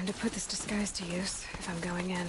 Time to put this disguise to use, if I'm going in.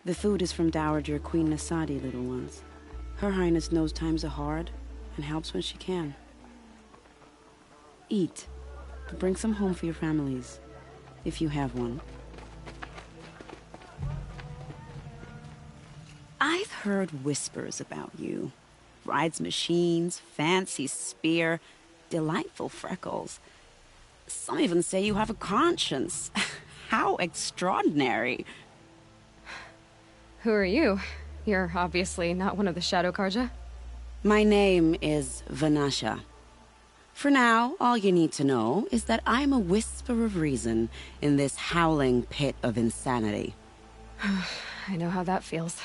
The food is from Dowager Queen Nasadi, little ones. Her Highness knows times are hard and helps when she can. Eat. Bring some home for your families, if you have one. I've heard whispers about you. Rides machines, fancy spear, delightful freckles. Some even say you have a conscience. How extraordinary. Who are you? You're obviously not one of the Shadow Carja. My name is Vanasha. For now, all you need to know is that I'm a whisper of reason in this howling pit of insanity. I know how that feels.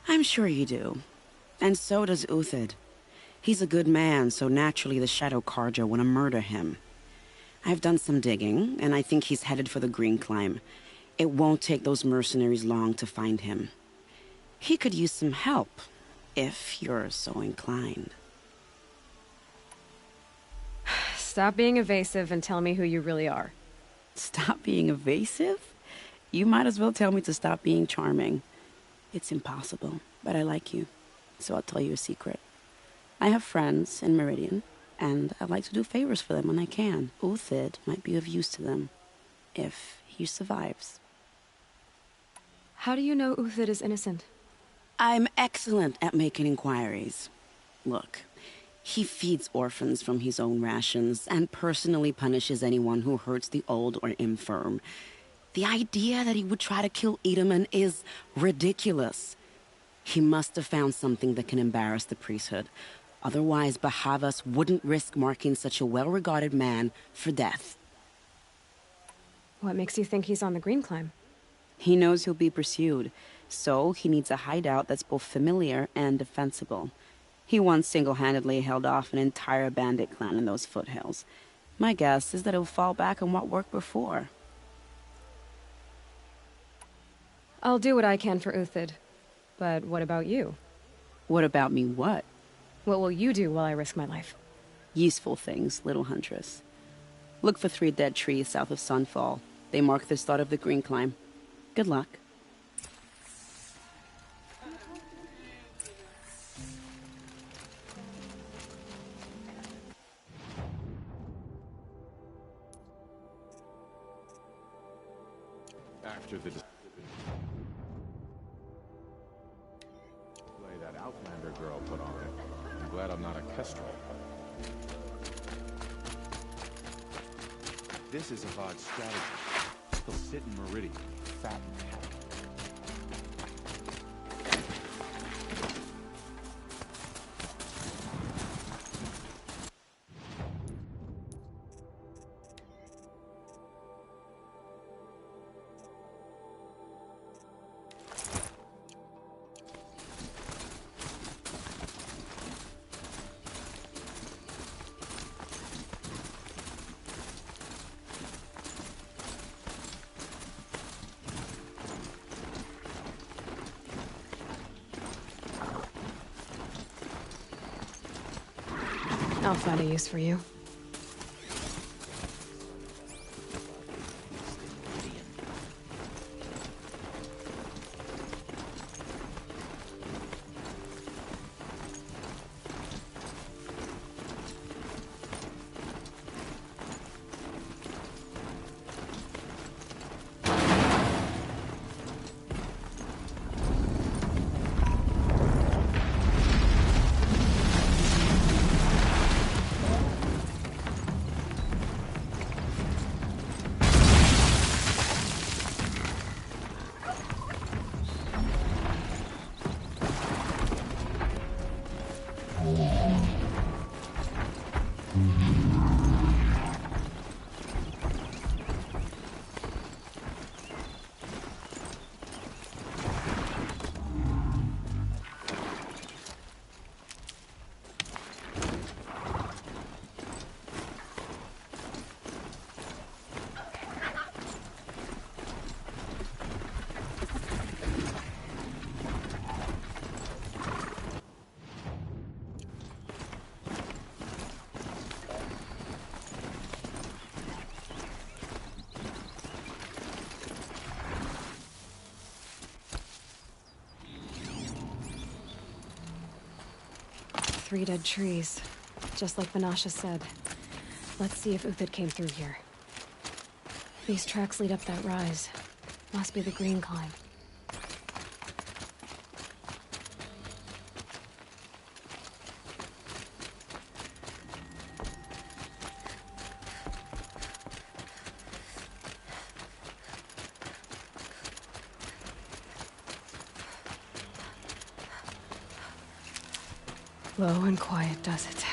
I'm sure you do. And so does Uthid. He's a good man, so naturally the Shadow Carja want to murder him. I've done some digging, and I think he's headed for the Green Climb. It won't take those mercenaries long to find him. He could use some help, if you're so inclined. Stop being evasive and tell me who you really are. Stop being evasive? You might as well tell me to stop being charming. It's impossible, but I like you, so I'll tell you a secret. I have friends in Meridian, and I like to do favors for them when I can. Uthid might be of use to them, if he survives. How do you know Uthid is innocent? I'm excellent at making inquiries. Look, he feeds orphans from his own rations and personally punishes anyone who hurts the old or infirm. The idea that he would try to kill Edaman is ridiculous. He must have found something that can embarrass the priesthood. Otherwise, Bahavas wouldn't risk marking such a well-regarded man for death. What makes you think he's on the Green Climb? He knows he'll be pursued, so he needs a hideout that's both familiar and defensible. He once single-handedly held off an entire bandit clan in those foothills. My guess is that he'll fall back on what worked before. I'll do what I can for Uthid. But what about you? What about me what? What will you do while I risk my life? Useful things, little huntress. Look for 3 dead trees south of Sunfall. They mark the start of the Green Climb. Good luck. After the display that Outlander girl put on it, I'm glad I'm not a Kestrel. This is Avad's strategy. He'll sit in Meridian, fat and happy. I'll find a use for you. 3 dead trees. Just like Banasha said. Let's see if Uthid came through here. These tracks lead up that rise. Must be the green climb. Low and quiet does it.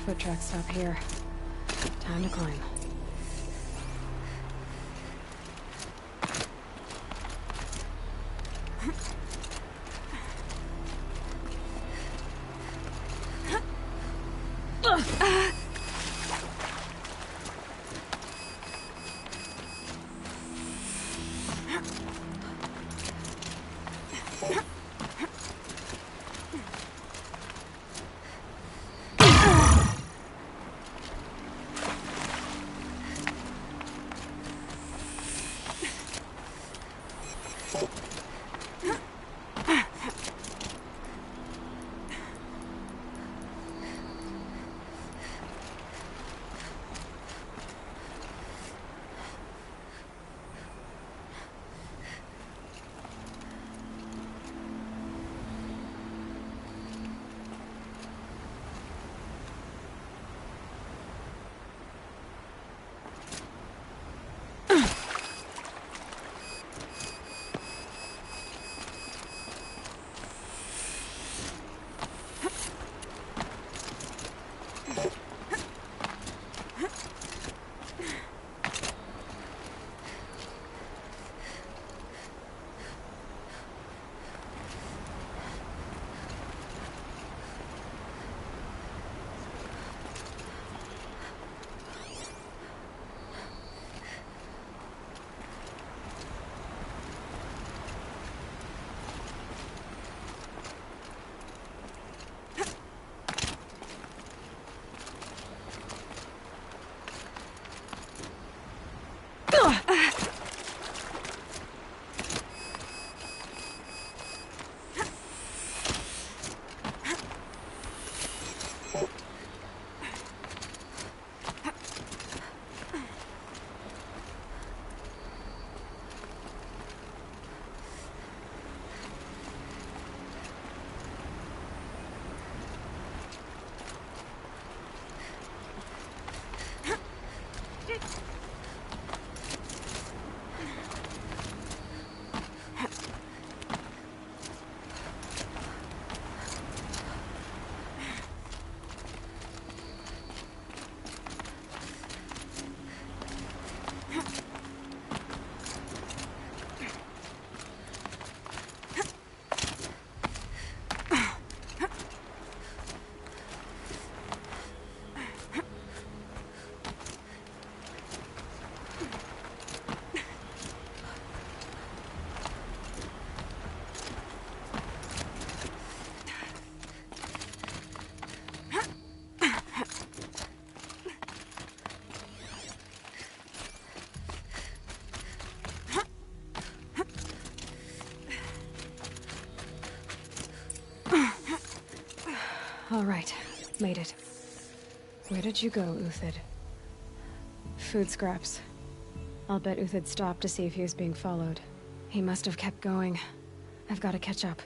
Foot tracks stop here. Time to climb. All right, made it. Where did you go, Uthid? Food scraps. I'll bet Uthid stopped to see if he was being followed. He must have kept going. I've got to catch up.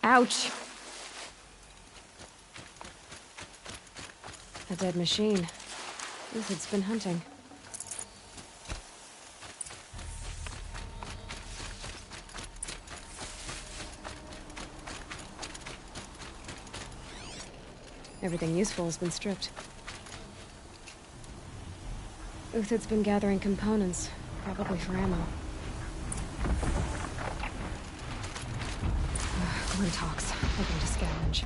Ouch! A dead machine. Uthid's been hunting. Everything useful has been stripped. Uthid's been gathering components, probably for ammo. Glintox, looking to scavenge.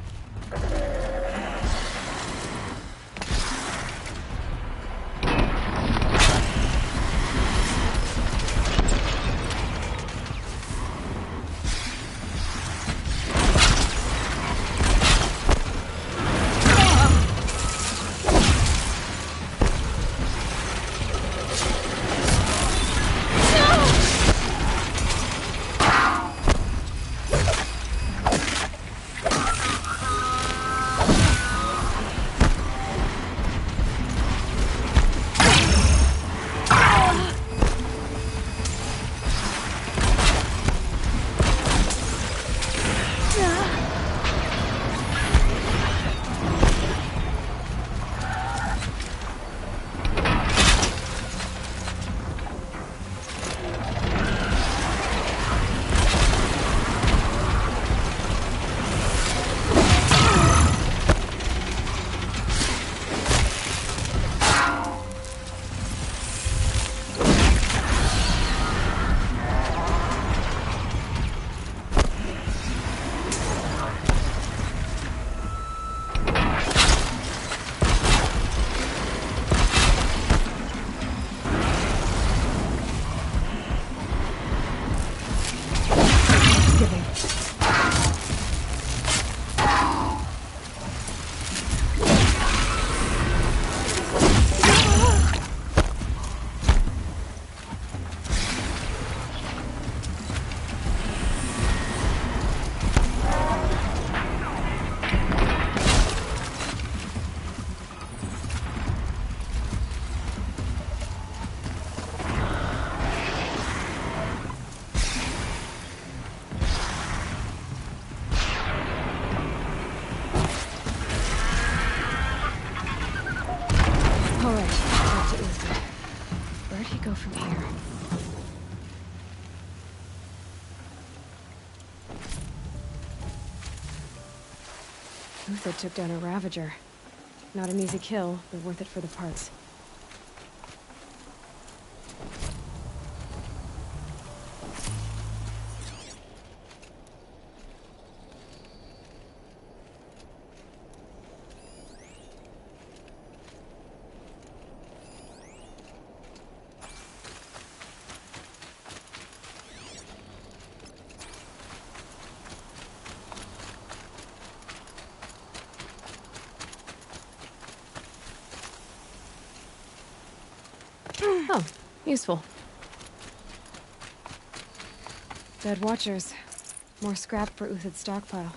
Uthid took down a Ravager. Not an easy kill, but worth it for the parts. Oh, useful. Dead Watchers. More scrap for Uthid's stockpile.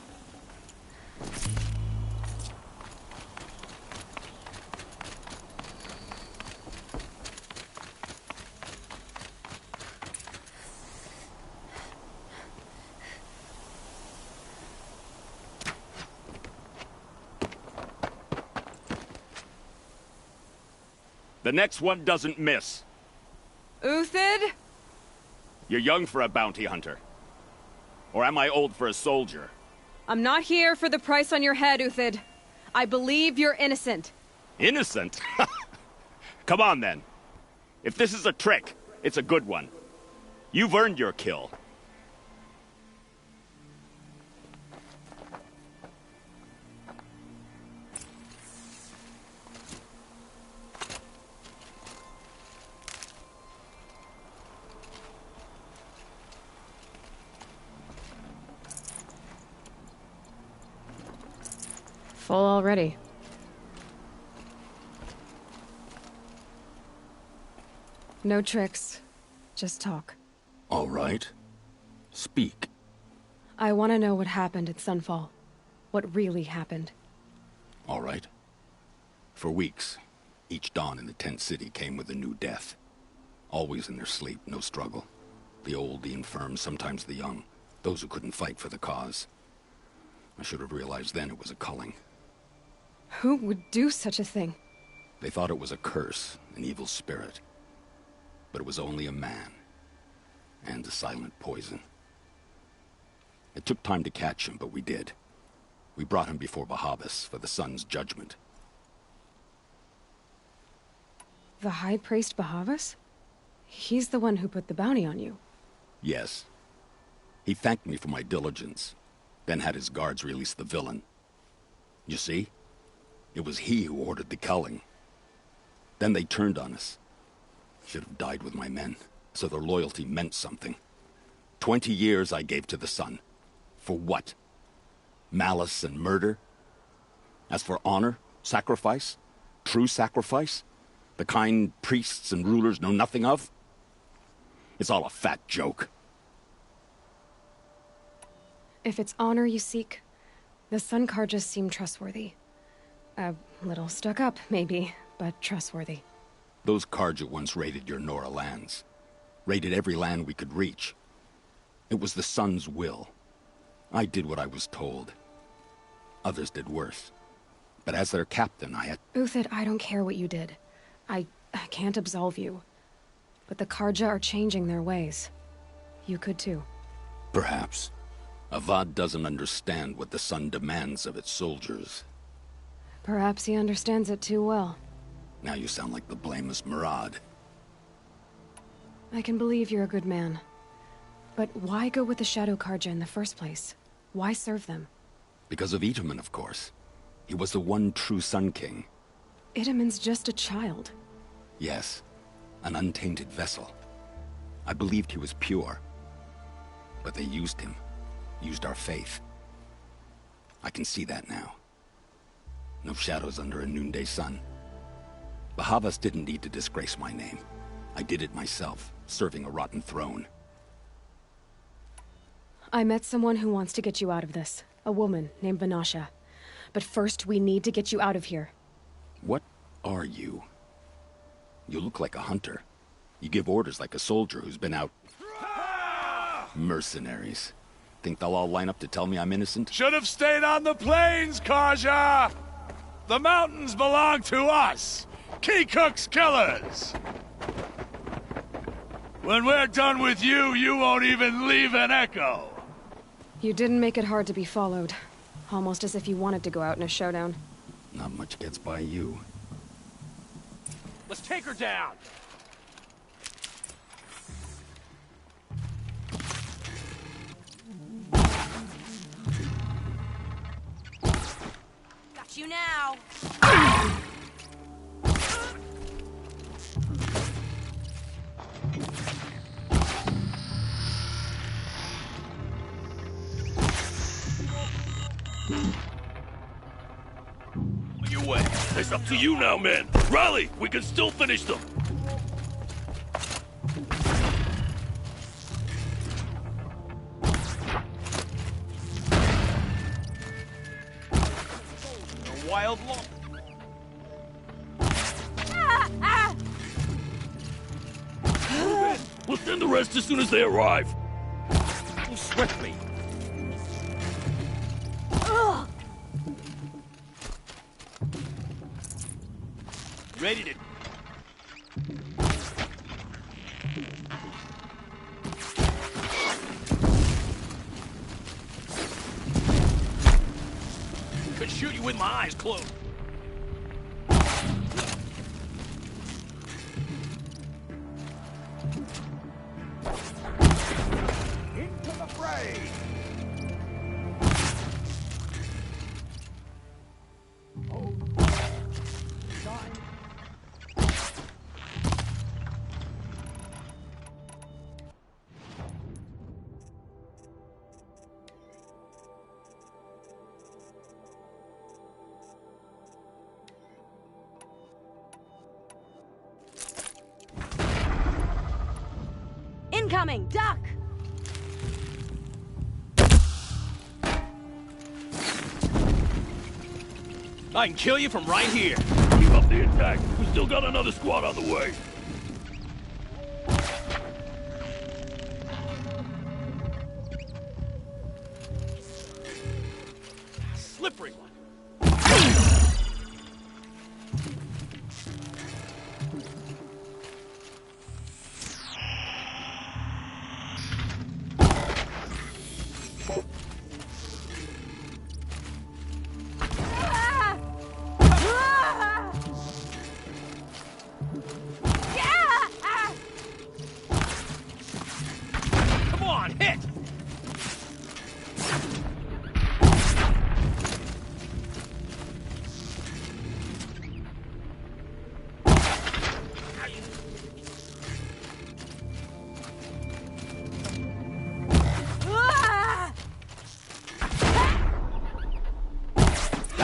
The next one doesn't miss. Uthid? You're young for a bounty hunter. Or am I old for a soldier? I'm not here for the price on your head, Uthid. I believe you're innocent. Innocent? Come on, then. If this is a trick, it's a good one. You've earned your kill. Full already. No tricks. Just talk. All right. Speak. I want to know what happened at Sunfall. What really happened. All right. For weeks, each dawn in the tent city came with a new death. Always in their sleep, no struggle. The old, the infirm, sometimes the young. Those who couldn't fight for the cause. I should have realized then it was a culling. Who would do such a thing? They thought it was a curse, an evil spirit. But it was only a man. And a silent poison. It took time to catch him, but we did. We brought him before Bahavas for the sun's judgment. The High Priest Bahavas? He's the one who put the bounty on you. Yes. He thanked me for my diligence, then had his guards release the villain. You see? It was he who ordered the culling. Then they turned on us. Should have died with my men, so their loyalty meant something. 20 years I gave to the sun. For what? Malice and murder? As for honor, sacrifice, true sacrifice, the kind priests and rulers know nothing of? It's all a fat joke. If it's honor you seek, the Sun Carjas seem trustworthy. A little stuck up, maybe, but trustworthy. Those Carja once raided your Nora lands. Raided every land we could reach. It was the Sun's will. I did what I was told. Others did worse. But as their captain, I had... Uthid, I don't care what you did. I can't absolve you. But the Carja are changing their ways. You could too. Perhaps. Avad doesn't understand what the Sun demands of its soldiers. Perhaps he understands it too well. Now you sound like the blameless Murad. I can believe you're a good man. But why go with the Shadow Carja in the first place? Why serve them? Because of Itamen, of course. He was the one true Sun King. Itamen's just a child. Yes. An untainted vessel. I believed he was pure. But they used him. Used our faith. I can see that now. No shadows under a noonday sun. Bahavas didn't need to disgrace my name. I did it myself, serving a rotten throne. I met someone who wants to get you out of this. A woman named Vanasha. But first, we need to get you out of here. What are you? You look like a hunter. You give orders like a soldier who's been out... Mercenaries. Think they'll all line up to tell me I'm innocent? Should have stayed on the plains, Carja! The mountains belong to us! Keecook's killers! When we're done with you, you won't even leave an echo! You didn't make it hard to be followed. Almost as if you wanted to go out in a showdown. Not much gets by you. Let's take her down! Got you now! On your way. It's up to you now, men. Rally! We can still finish them. A wild law. We'll send the rest as soon as they arrive. Move swiftly. Ready to... Could shoot you with my eyes closed. Into the fray! Incoming! Duck! I can kill you from right here. Keep up the attack. We still got another squad on the way. Slippery one.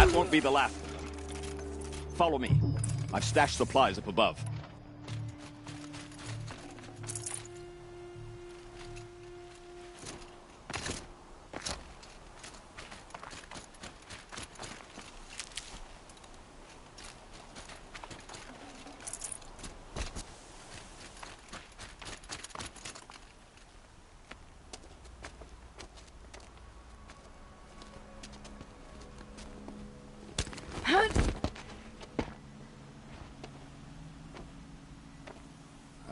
That won't be the last of them. Follow me. I've stashed supplies up above.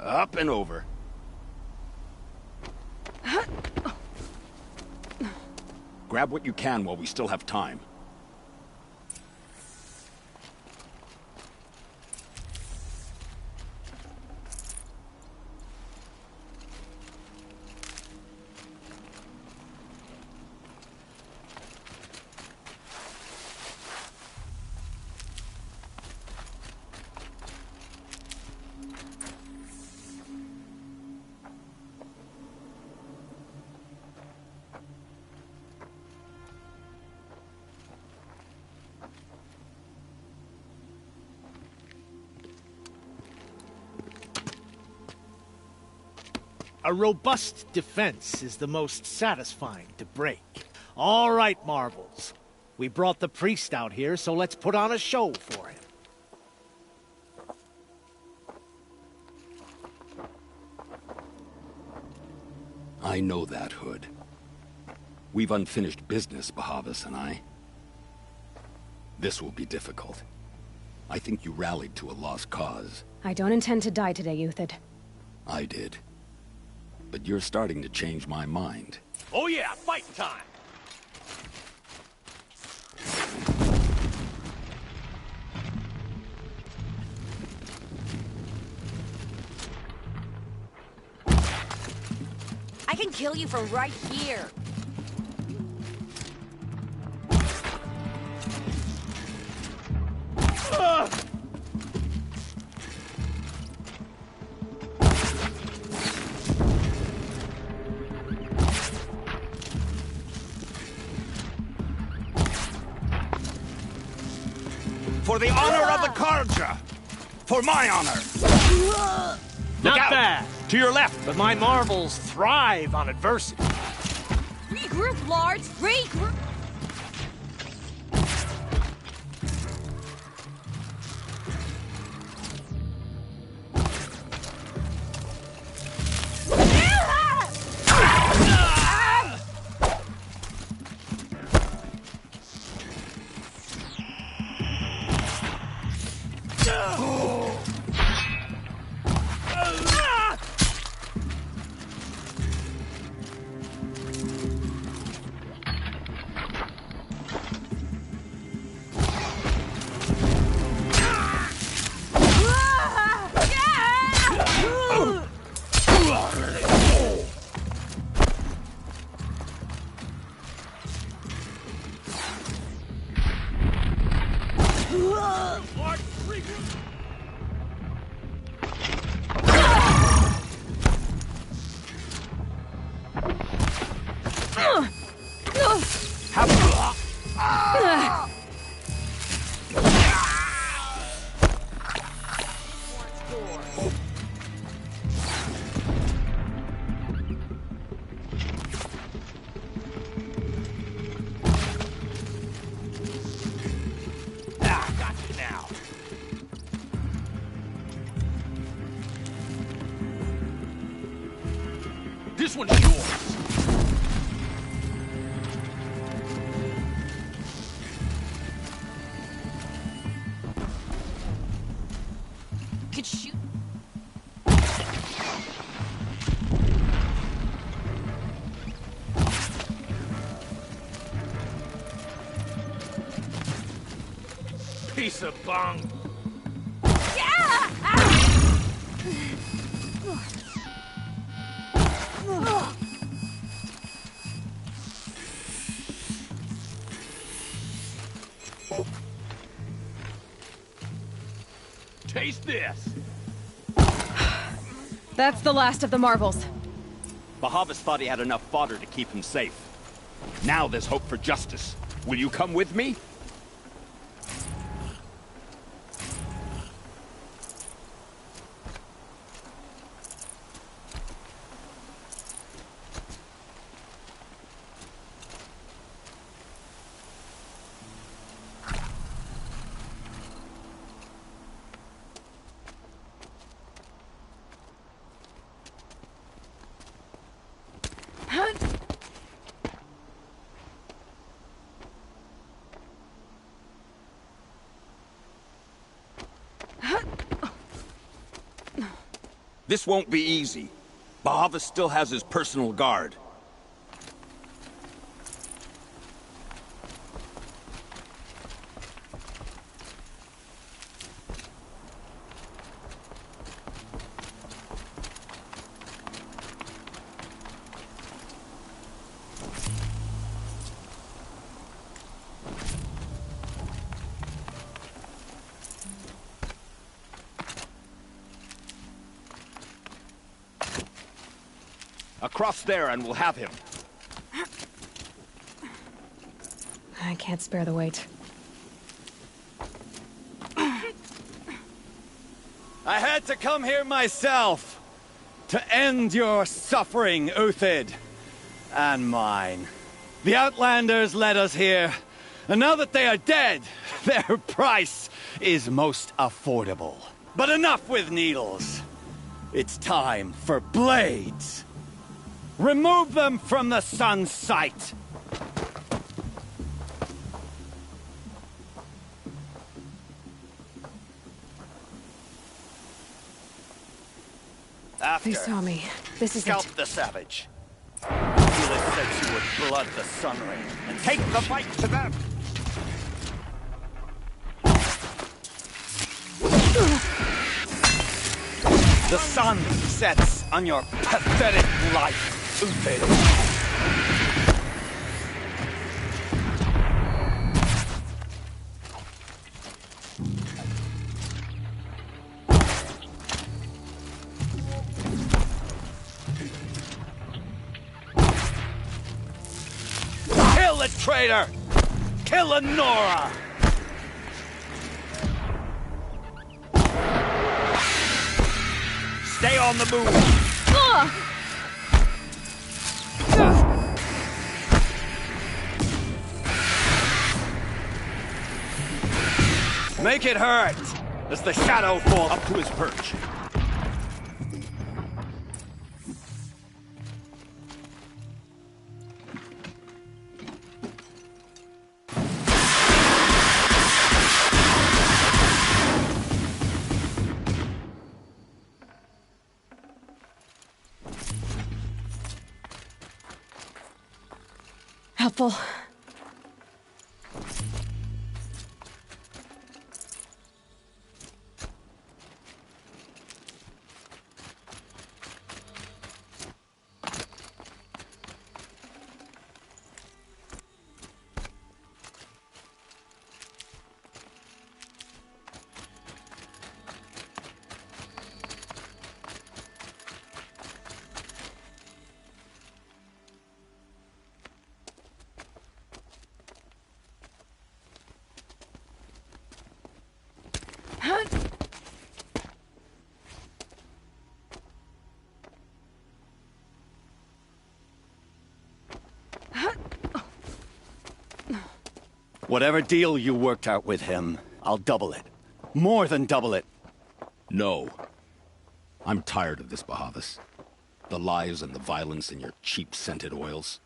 Up and over. Grab what you can while we still have time. A robust defense is the most satisfying to break. All right, Marvels. We brought the priest out here, so let's put on a show for him. I know that, Hood. We've unfinished business, Bahavas and I. This will be difficult. I think you rallied to a lost cause. I don't intend to die today, Uthid. I did. But you're starting to change my mind. Oh yeah, fight time! I can kill you from right here. For the honor of the Karja! For my honor! Not out. bad, To your left! but my Marvels thrive on adversity. Regroup, Lords! Regroup! This one's yours! Could shoot. Piece of bung! Taste this! That's the last of the Marvels. Bahavas thought he had enough fodder to keep him safe. Now there's hope for justice. Will you come with me? This won't be easy. Bahavas still has his personal guard. Across there and we'll have him. I can't spare the weight. I had to come here myself to end your suffering, Uthid. And mine. The Outlanders led us here, and now that they are dead, their price is most affordable. But enough with needles. It's time for blades. Remove them from the sun's sight. They saw me. This is Scalp it. the savage. Felix said she would blood the Sun Ray and take the fight to them. The sun sets on your pathetic life, Uthid. Kill the traitor! Kill Nora! Stay on the move! Make it hurt as the shadow falls Up to his perch. Helpful. Whatever deal you worked out with him, I'll double it. More than double it. No. I'm tired of this, Bahavas. The lies and the violence and your cheap-scented oils.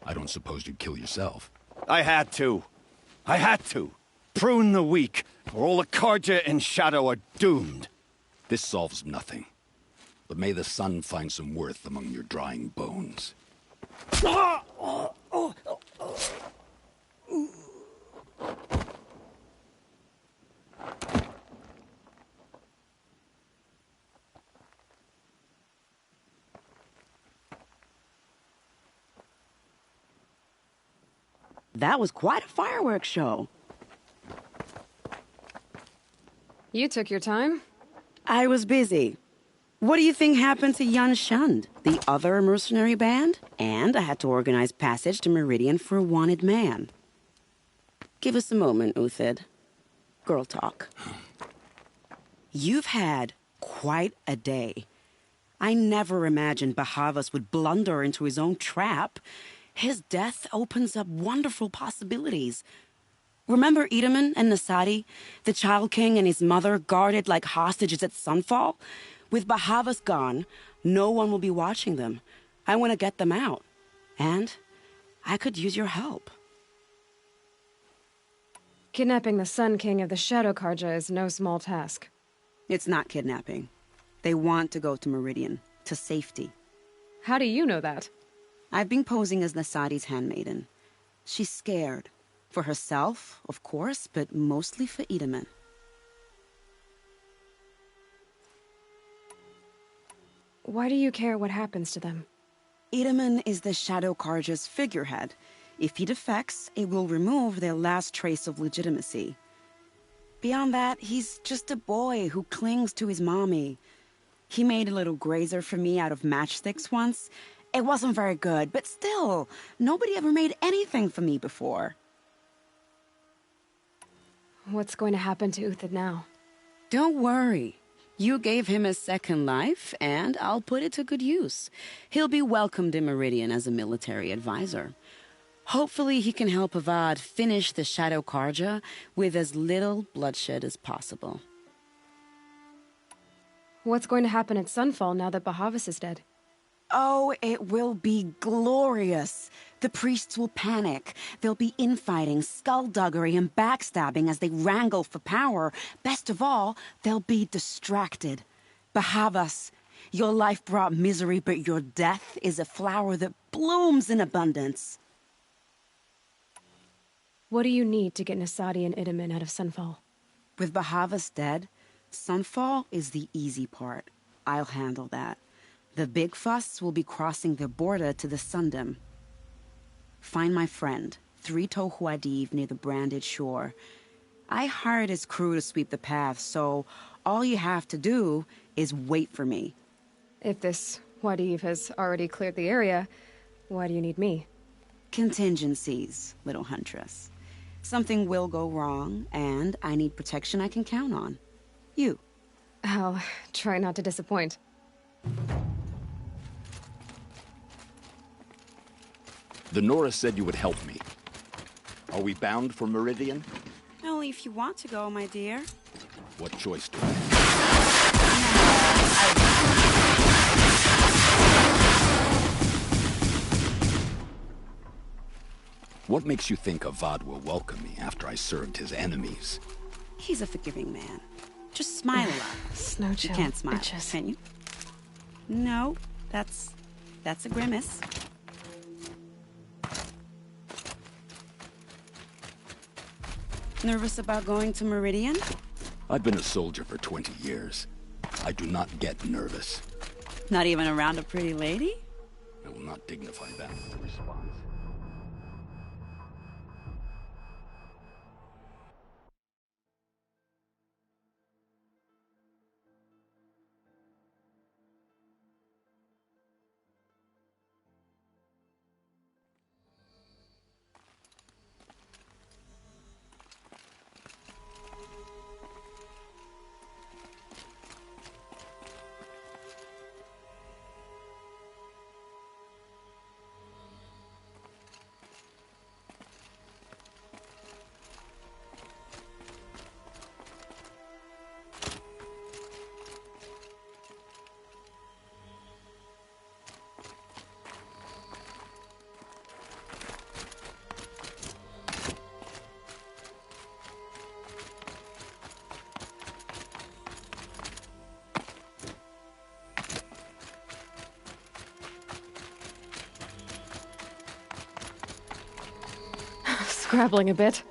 I don't suppose you'd kill yourself. I had to. I had to. Prune the weak, or all the Carja in Shadow are doomed. This solves nothing. But may the sun find some worth among your drying bones. That was quite a fireworks show. You took your time? I was busy. What do you think happened to Yan Shund, the other mercenary band? And I had to organize passage to Meridian for a wanted man. Give us a moment, Uthid. Girl talk. You've had quite a day. I never imagined Bahavas would blunder into his own trap. His death opens up wonderful possibilities. Remember Edaman and Nasadi, the Child King and his mother guarded like hostages at Sunfall? With Bahavas gone, no one will be watching them. I want to get them out. And I could use your help. Kidnapping the Sun King of the Shadow Carja is no small task. It's not kidnapping. They want to go to Meridian, to safety. How do you know that? I've been posing as Nasadi's handmaiden. She's scared. For herself, of course, but mostly for Itamen. Why do you care what happens to them? Itamen is the Shadow Carja's figurehead. If he defects, it will remove their last trace of legitimacy. Beyond that, he's just a boy who clings to his mommy. He made a little grazer for me out of matchsticks once. It wasn't very good, but still, nobody ever made anything for me before. What's going to happen to Uthid now? Don't worry. You gave him a second life, and I'll put it to good use. He'll be welcomed in Meridian as a military advisor. Hopefully he can help Avad finish the Shadow Carja with as little bloodshed as possible. What's going to happen at Sunfall now that Bahavas is dead? Oh, it will be glorious. The priests will panic. There'll be infighting, skullduggery, and backstabbing as they wrangle for power. Best of all, they'll be distracted. Bahavas, your life brought misery, but your death is a flower that blooms in abundance. What do you need to get Nasadi and Itamen out of Sunfall? With Bahavas dead, Sunfall is the easy part. I'll handle that. The big fuss will be crossing the border to the Sundom. Find my friend, Three-Toe Huadiv, near the branded shore. I hired his crew to sweep the path, so all you have to do is wait for me. If this Huadiv has already cleared the area, why do you need me? Contingencies, little huntress. Something will go wrong, and I need protection I can count on. You. I'll try not to disappoint. The Nora said you would help me. Are we bound for Meridian? Only if you want to go, my dear. What choice do I have? What makes you think Avad will welcome me after I served his enemies? He's a forgiving man. Just smile a lot. Snow chill. You can't smile, bitches. can you? No, that's a grimace. Nervous about going to Meridian? I've been a soldier for 20 years. I do not get nervous. Not even around a pretty lady? I will not dignify that with a response. Scrabbling a bit.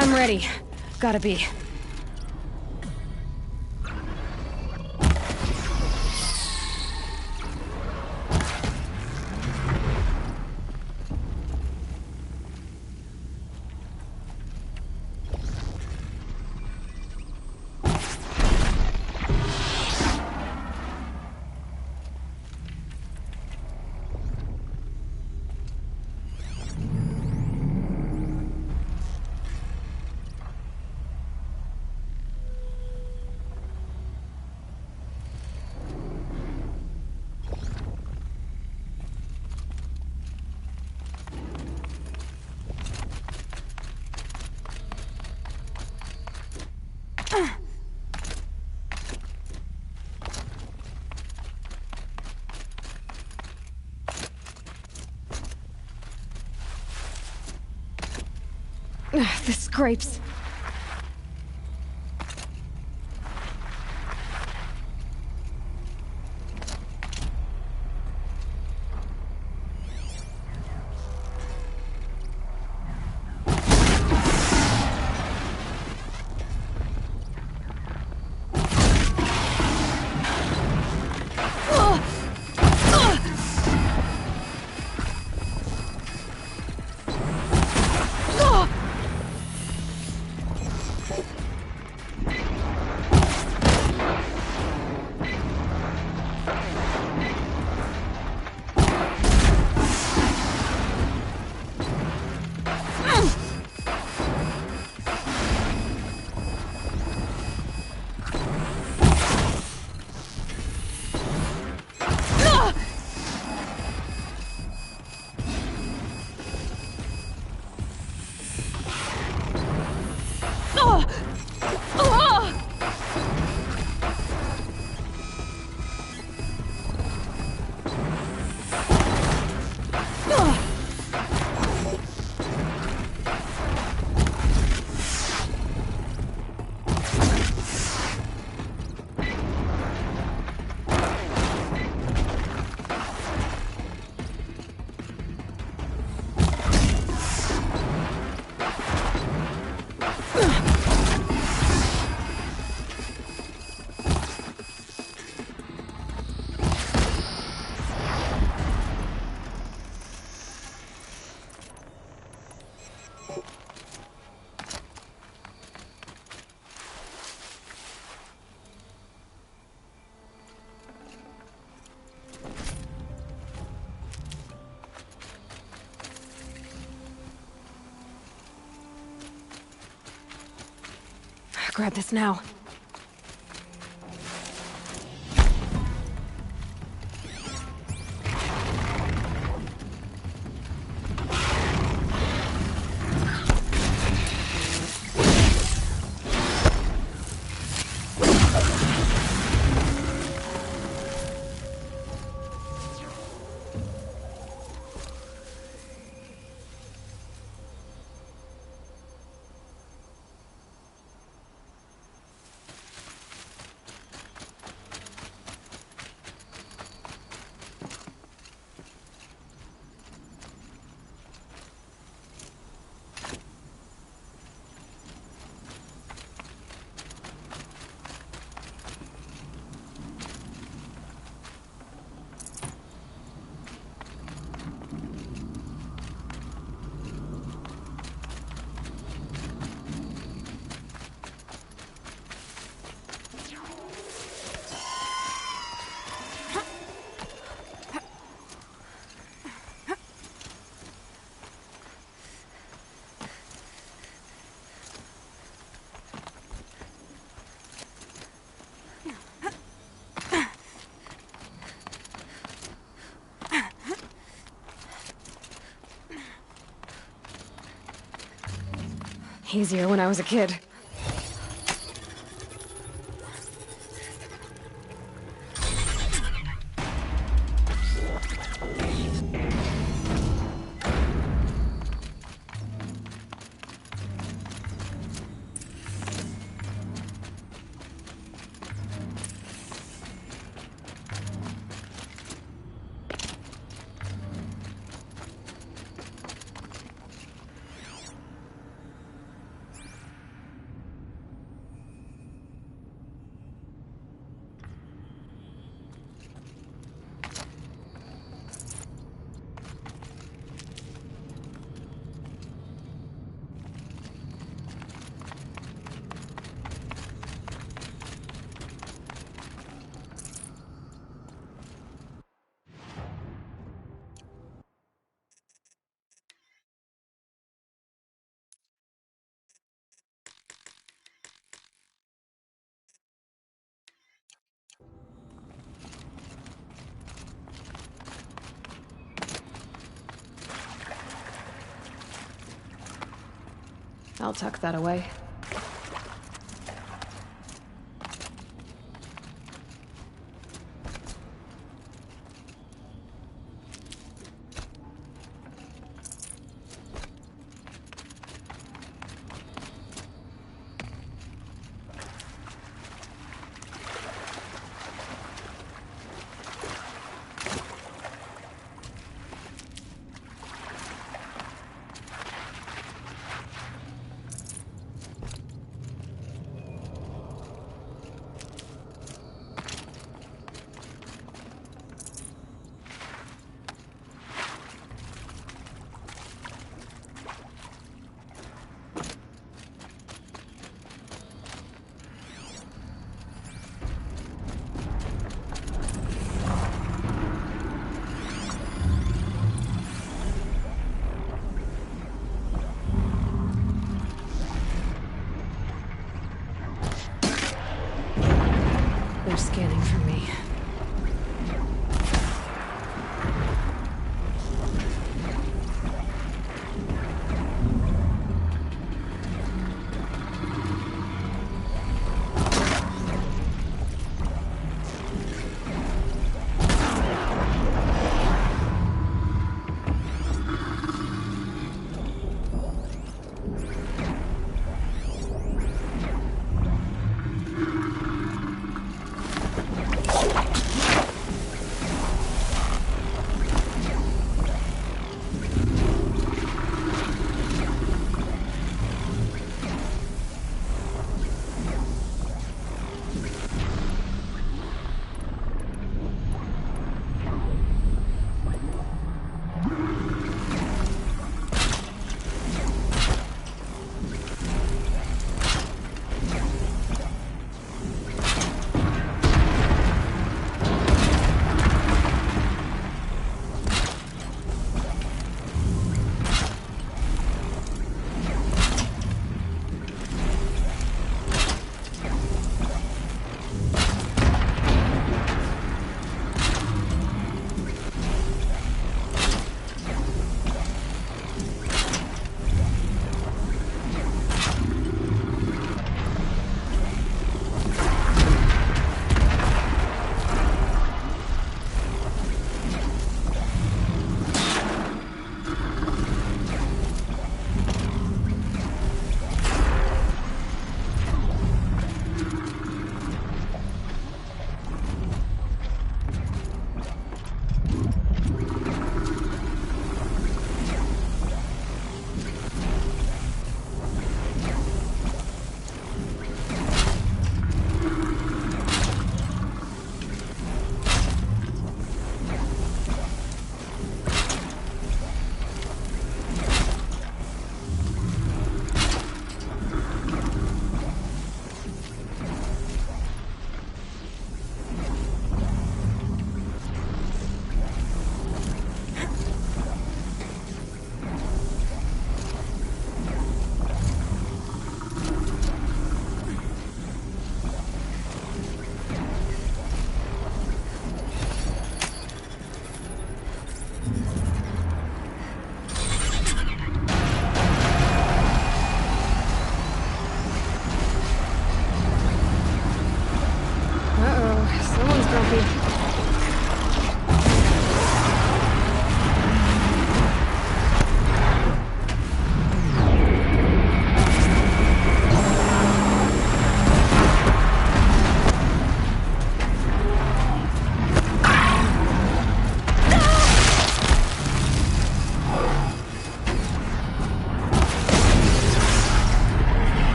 I'm ready. Gotta be. The scrapes. Grab this now. Easier when I was a kid. I'll tuck that away. They're scanning for me.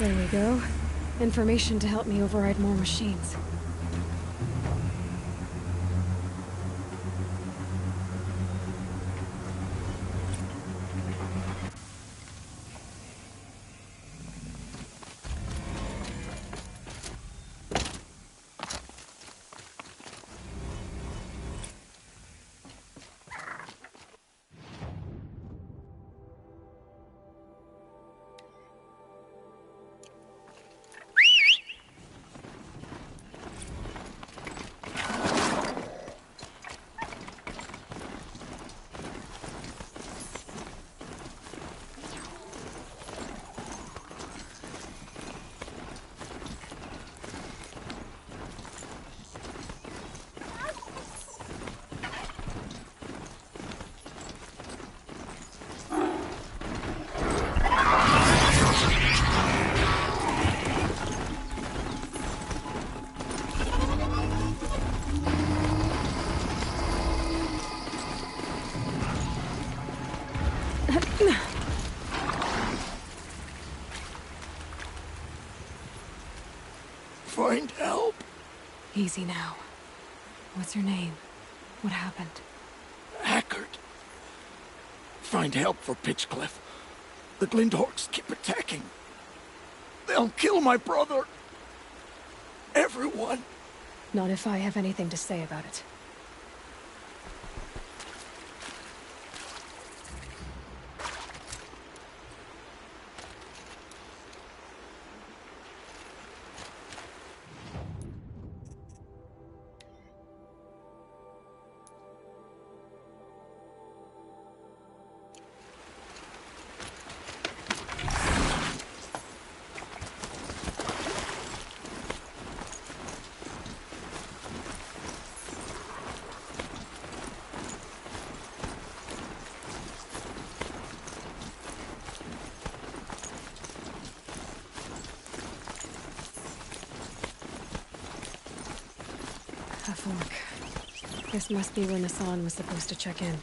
There we go. Information to help me override more machines. Find help. Easy now. What's your name? What happened? Hackard. Find help for Pitchcliff. The Glindorks keep attacking. They'll kill my brother. Everyone. Not if I have anything to say about it. A fork. This must be where Nassan was supposed to check in.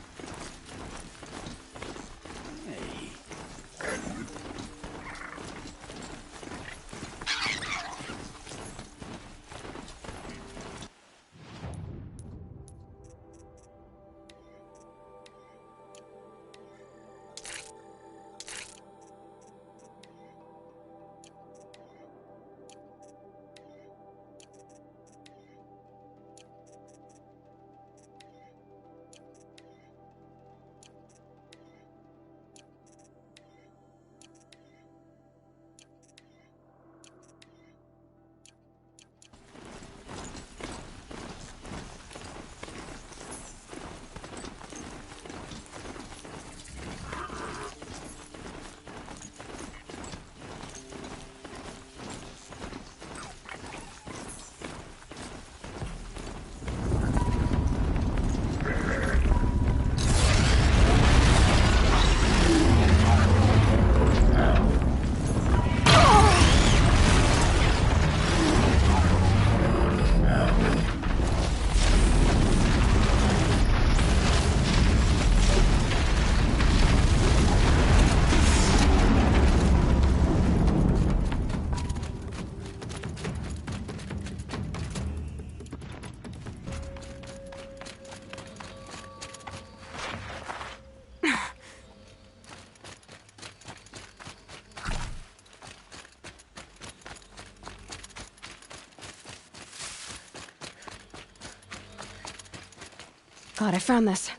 God, I found this.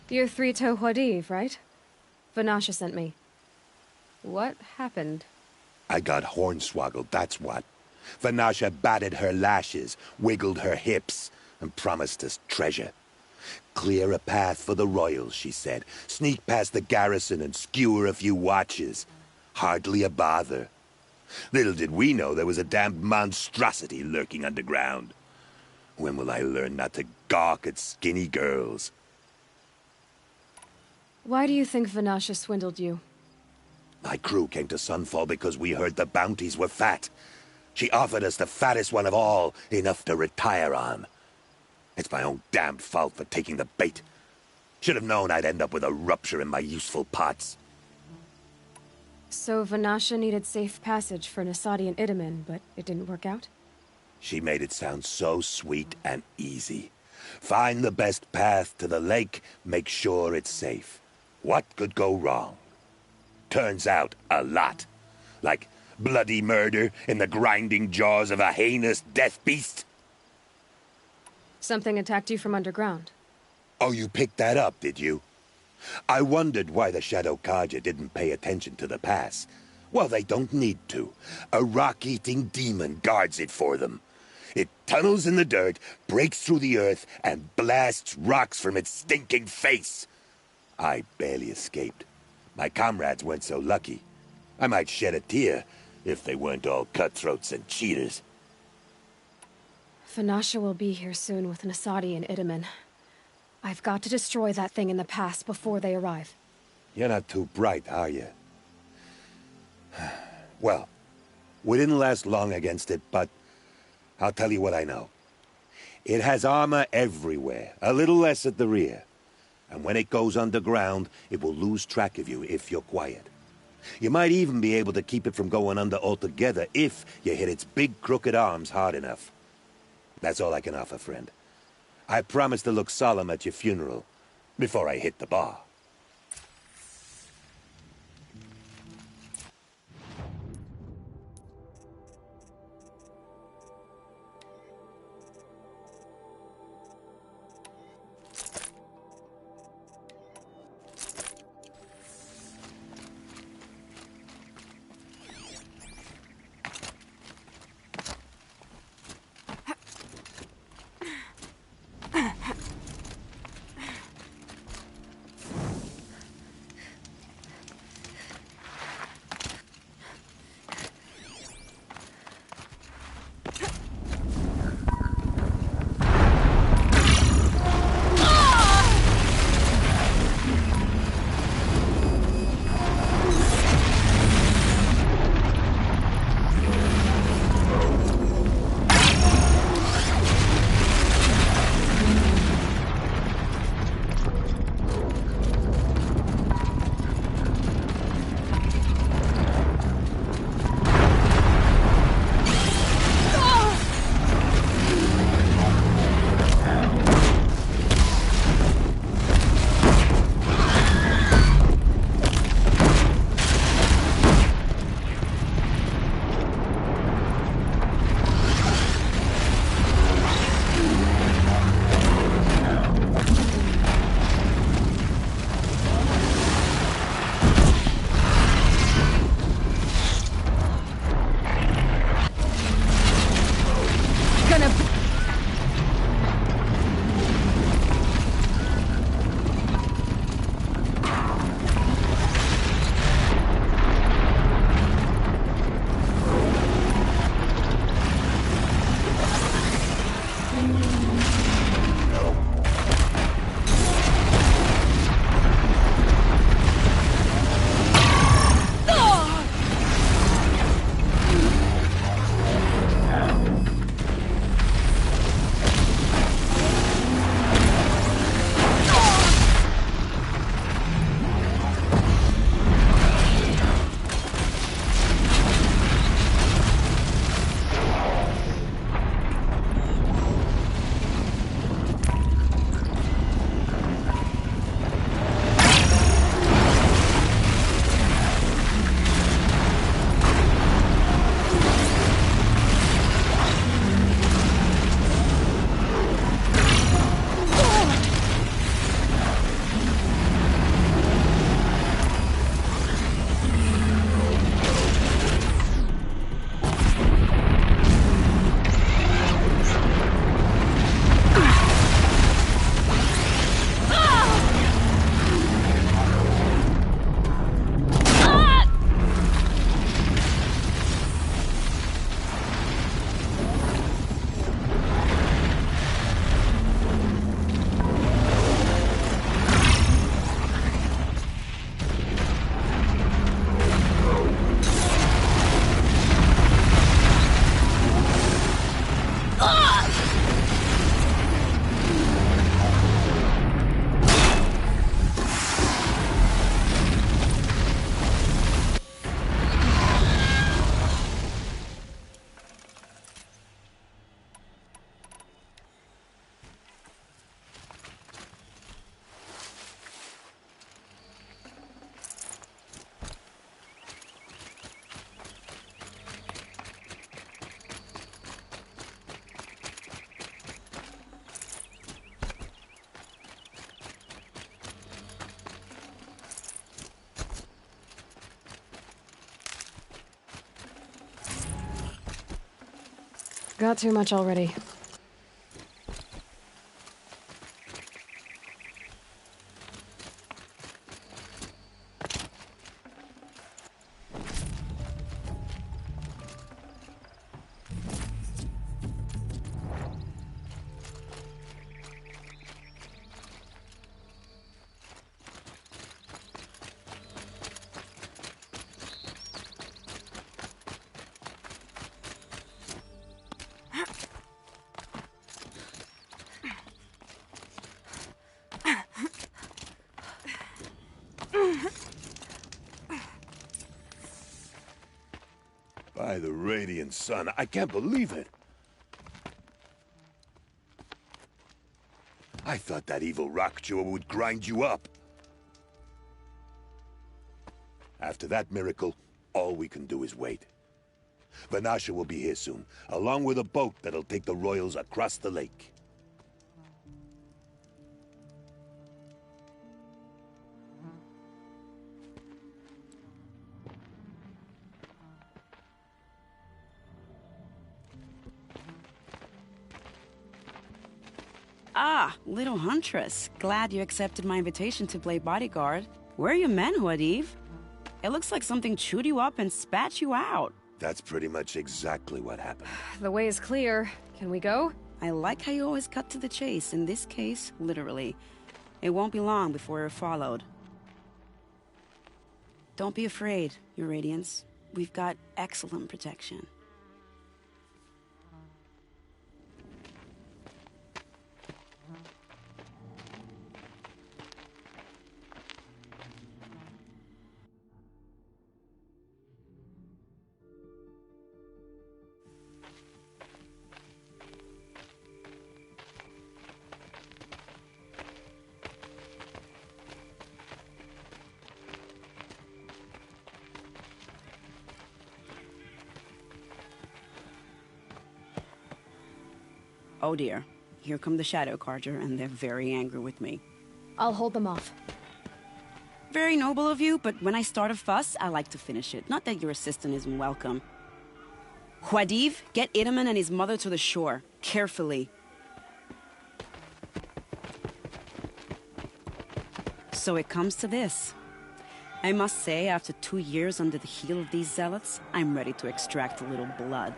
You're Three-Toe Huadiv, right? Vanasha sent me. What happened? I got hornswoggled, that's what. Vanasha batted her lashes, wiggled her hips, and promised us treasure. Clear a path for the royals, she said. Sneak past the garrison and skewer a few watches. Hardly a bother. Little did we know there was a damned monstrosity lurking underground. When will I learn not to gawk at skinny girls? Why do you think Vanasha swindled you? My crew came to Sunfall because we heard the bounties were fat. She offered us the fattest one of all, enough to retire on. It's my own damned fault for taking the bait. Should have known I'd end up with a rupture in my useful parts. So Vanasha needed safe passage for Nasadi and Itamen, but it didn't work out? She made it sound so sweet and easy. Find the best path to the lake, make sure it's safe. What could go wrong? Turns out, a lot. Like bloody murder in the grinding jaws of a heinous death beast. Something attacked you from underground. Oh, you picked that up, did you? I wondered why the Shadow Carja didn't pay attention to the pass. Well, they don't need to. A rock-eating demon guards it for them. It tunnels in the dirt, breaks through the earth, and blasts rocks from its stinking face. I barely escaped. My comrades weren't so lucky. I might shed a tear if they weren't all cutthroats and cheaters. Vanasha will be here soon with Nasadi and Itamen. I've got to destroy that thing in the pass before they arrive. You're not too bright, are you? Well, we didn't last long against it, but I'll tell you what I know. It has armor everywhere, a little less at the rear. And when it goes underground, it will lose track of you if you're quiet. You might even be able to keep it from going under altogether if you hit its big crooked arms hard enough. That's all I can offer, friend. I promise to look solemn at your funeral before I hit the bar. Got too much already. By the radiant sun, I can't believe it. I thought that evil rock chewer would grind you up. After that miracle, all we can do is wait. Vanasha will be here soon, along with a boat that'll take the royals across the lake. Ah, little Huntress. Glad you accepted my invitation to play bodyguard. Where are your men, Huadiv? It looks like something chewed you up and spat you out. That's pretty much exactly what happened. The way is clear. Can we go? I like how you always cut to the chase. In this case, literally. It won't be long before we're followed. Don't be afraid, Your Radiance. We've got excellent protection. Oh dear. Here come the Shadow Carja, and they're very angry with me. I'll hold them off. Very noble of you, but when I start a fuss, I like to finish it. Not that your assistant isn't welcome. Huadiv, get Itaman and his mother to the shore. Carefully. So it comes to this. I must say, after 2 years under the heel of these zealots, I'm ready to extract a little blood.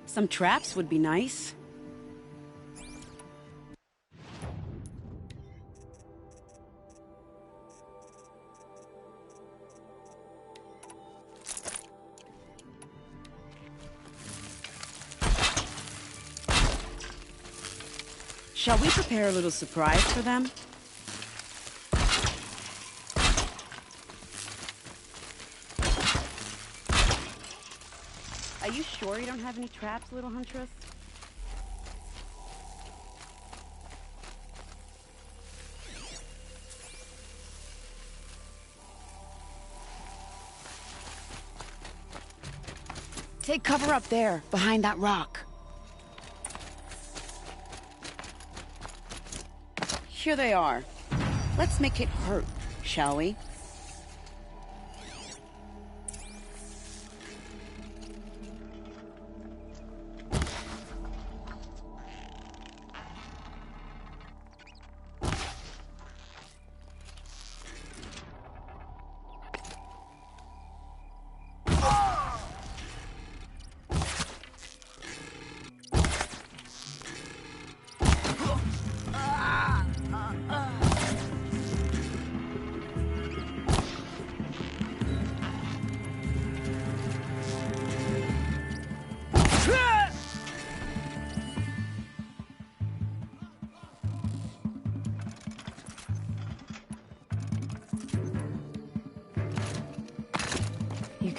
Some traps would be nice. Shall we prepare a little surprise for them? Are you sure you don't have any traps, little Huntress? Take cover up there, behind that rock. Here they are. Let's make it hurt, shall we?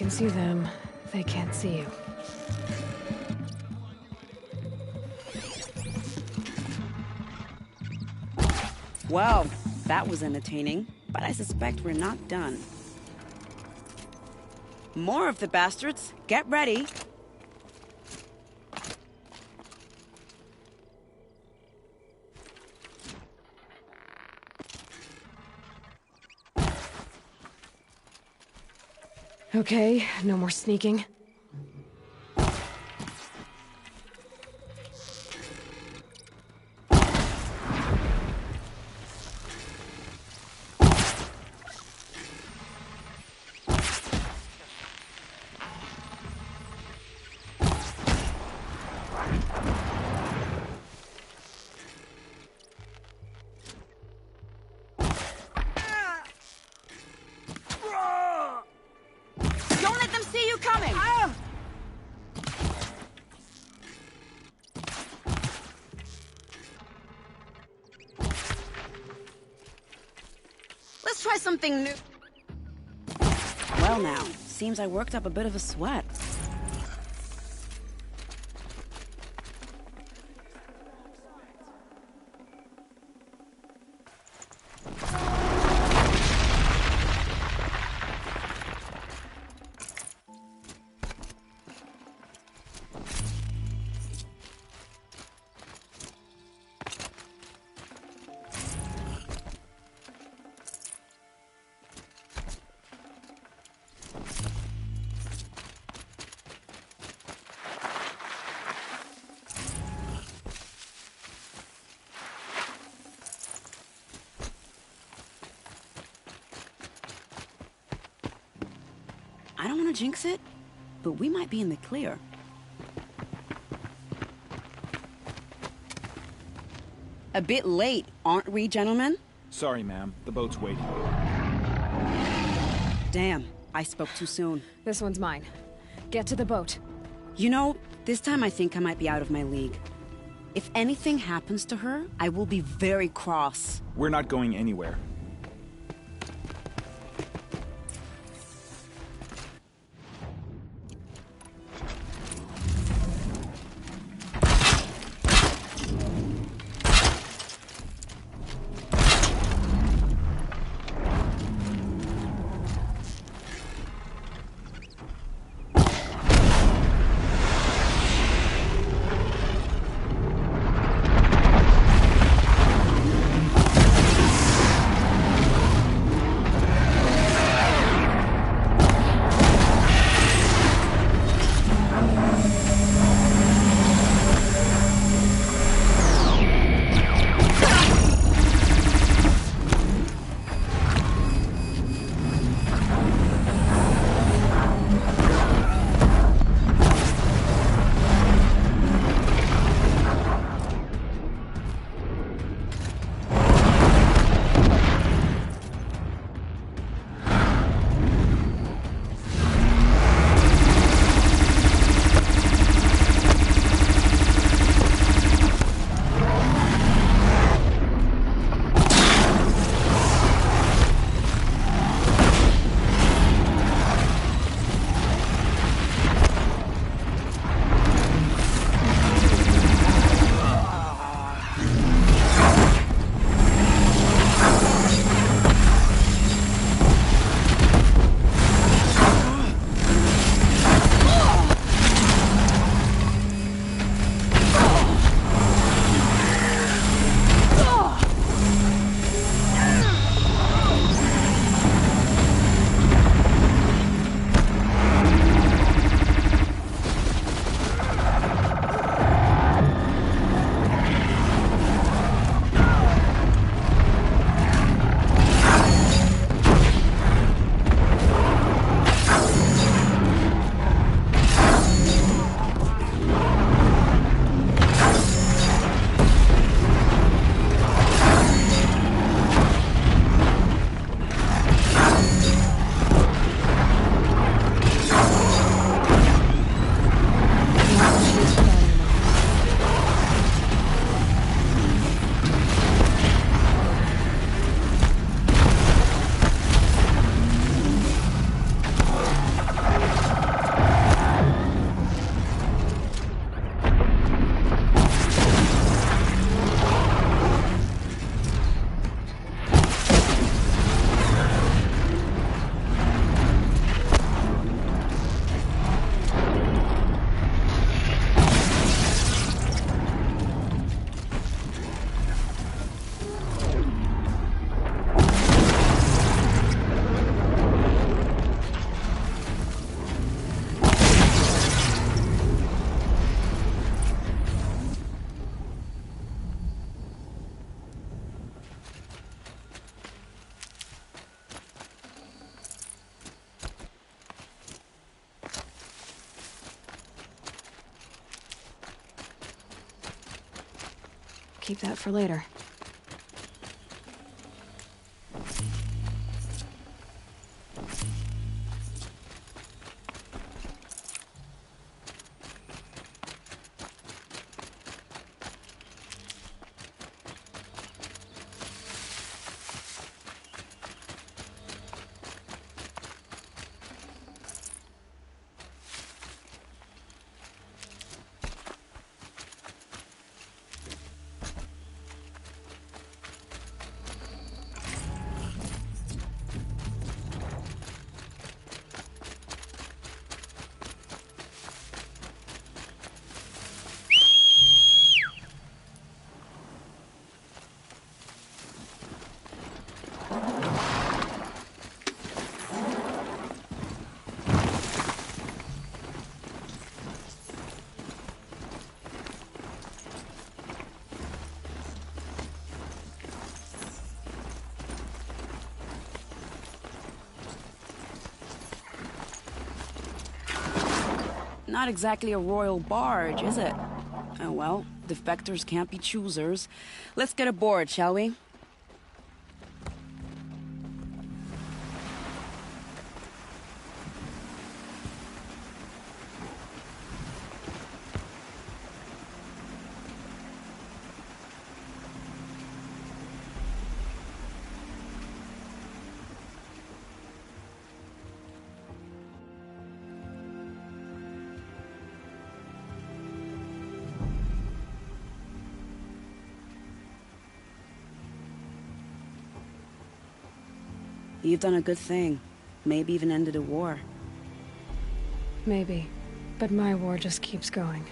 can see them, they can't see you. Well, that was entertaining, but I suspect we're not done. More of the bastards. Get ready. Okay, no more sneaking. Don't let them see you coming! Let's try something new. Well now, seems I worked up a bit of a sweat. I don't want to jinx it, but we might be in the clear. A bit late, aren't we, gentlemen? Sorry, ma'am. The boat's waiting. Damn, I spoke too soon. This one's mine. Get to the boat. You know, this time I think I might be out of my league. If anything happens to her, I will be very cross. We're not going anywhere. keep that for later. Not exactly a royal barge, is it? Oh well, defectors can't be choosers. Let's get aboard, shall we? You've done a good thing. Maybe even ended a war. Maybe. But my war just keeps going.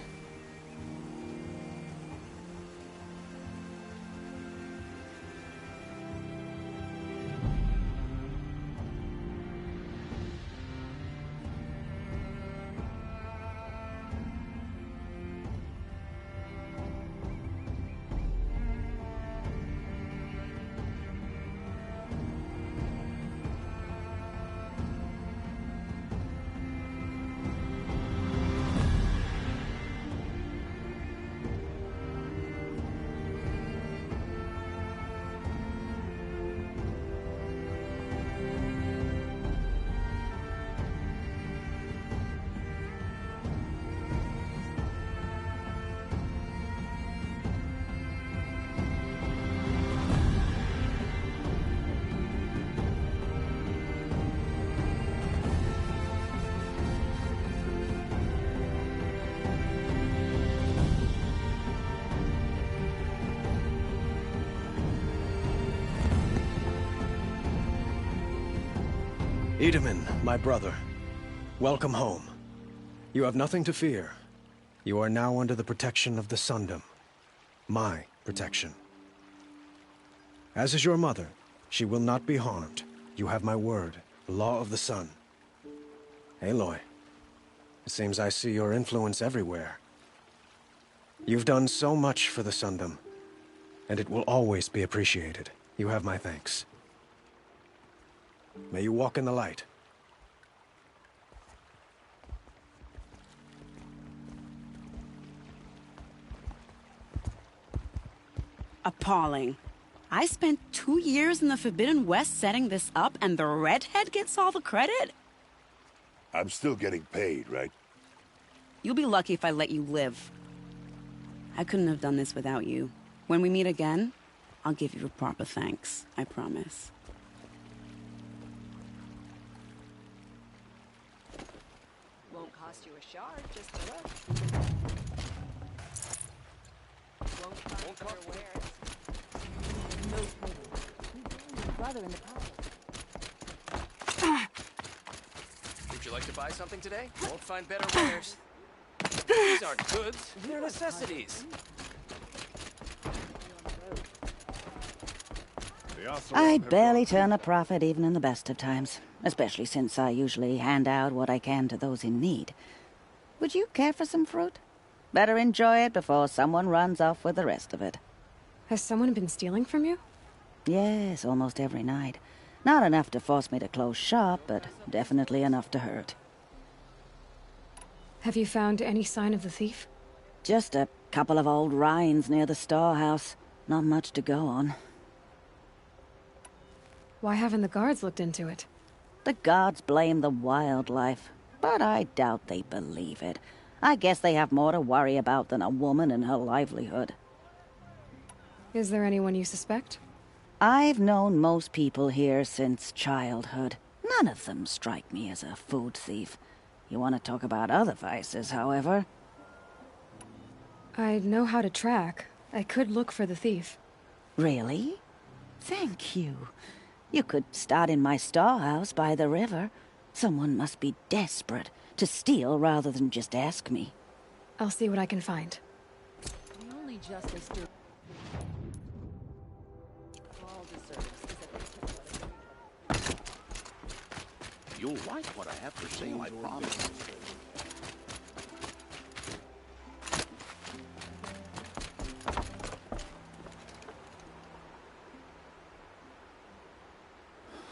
Edaman, my brother, welcome home. You have nothing to fear. You are now under the protection of the Sundom. My protection. As is your mother, she will not be harmed. You have my word, the law of the sun. Aloy, it seems I see your influence everywhere. You've done so much for the Sundom, and it will always be appreciated. You have my thanks. May you walk in the light. Appalling. I spent 2 years in the Forbidden West setting this up, and the redhead gets all the credit? I'm still getting paid, right? You'll be lucky if I let you live. I couldn't have done this without you. When we meet again, I'll give you a proper thanks, I promise. Won't cost you a shard, just a look. Won't cost you wear it. Brother in the pocket. Would you like to buy something today? Won't find better wares. These aren't goods, they're necessities. I barely turn a profit even in the best of times, especially since I usually hand out what I can to those in need. Would you care for some fruit? Better enjoy it before someone runs off with the rest of it. Has someone been stealing from you? Yes, almost every night. Not enough to force me to close shop, but definitely enough to hurt. Have you found any sign of the thief? Just a couple of old rinds near the storehouse. Not much to go on. Why haven't the guards looked into it? The gods blame the wildlife, but I doubt they believe it. I guess they have more to worry about than a woman and her livelihood. Is there anyone you suspect? I've known most people here since childhood. None of them strike me as a food thief. You want to talk about other vices, however? I know how to track. I could look for the thief. Really? Thank you. You could start in my storehouse by the river. Someone must be desperate to steal rather than just ask me. I'll see what I can find. The only justice to all deserves is that they You'll like what I have to say, I promise.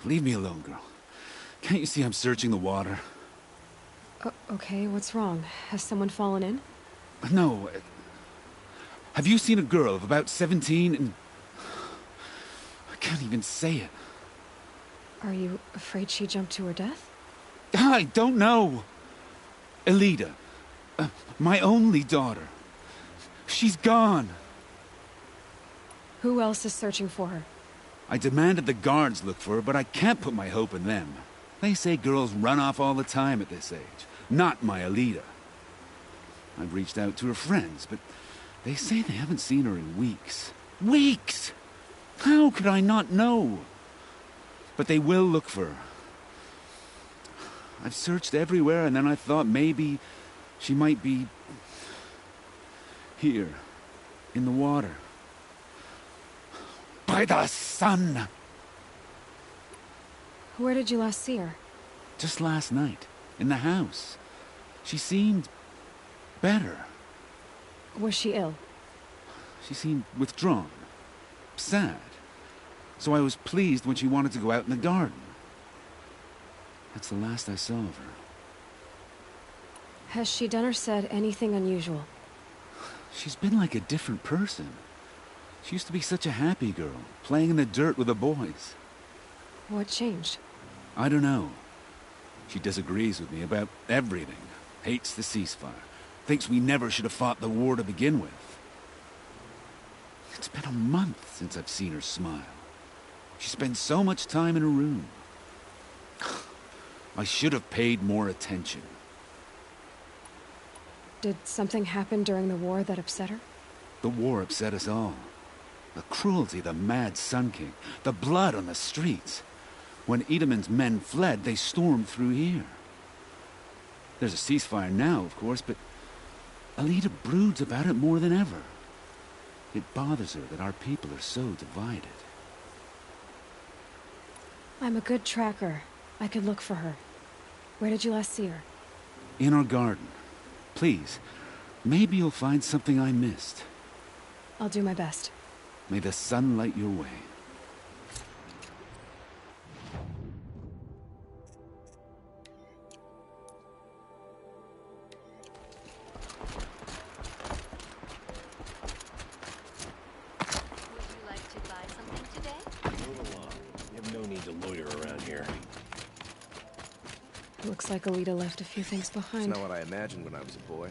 Leave me alone, girl. Can't you see I'm searching the water? Okay, what's wrong? Has someone fallen in? No. Have you seen a girl of about 17 and... I can't even say it. Are you afraid she jumped to her death? I don't know. Elida. My only daughter. She's gone. Who else is searching for her? I demanded the guards look for her, but I can't put my hope in them. They say girls run off all the time at this age. Not my Elida. I've reached out to her friends, but they say they haven't seen her in weeks. Weeks! How could I not know? But they will look for her. I've searched everywhere, and then I thought maybe she might be... here, in the water. By the sun! Where did you last see her? Just last night, in the house. She seemed... better. Was she ill? She seemed withdrawn. Sad. So I was pleased when she wanted to go out in the garden. That's the last I saw of her. Has she done or said anything unusual? She's been like a different person. She used to be such a happy girl, playing in the dirt with the boys. What changed? I don't know. She disagrees with me about everything. Hates the ceasefire. Thinks we never should have fought the war to begin with. It's been a month since I've seen her smile. She spends so much time in her room. I should have paid more attention. Did something happen during the war that upset her? The war upset us all. The cruelty of the mad Sun King. The blood on the streets. When Edamon's men fled, they stormed through here. There's a ceasefire now, of course, but Elida broods about it more than ever. It bothers her that our people are so divided. I'm a good tracker. I could look for her. Where did you last see her? In our garden. Please, maybe you'll find something I missed. I'll do my best. May the sun light your way. Looks like Elida left a few things behind. It's not what I imagined when I was a boy,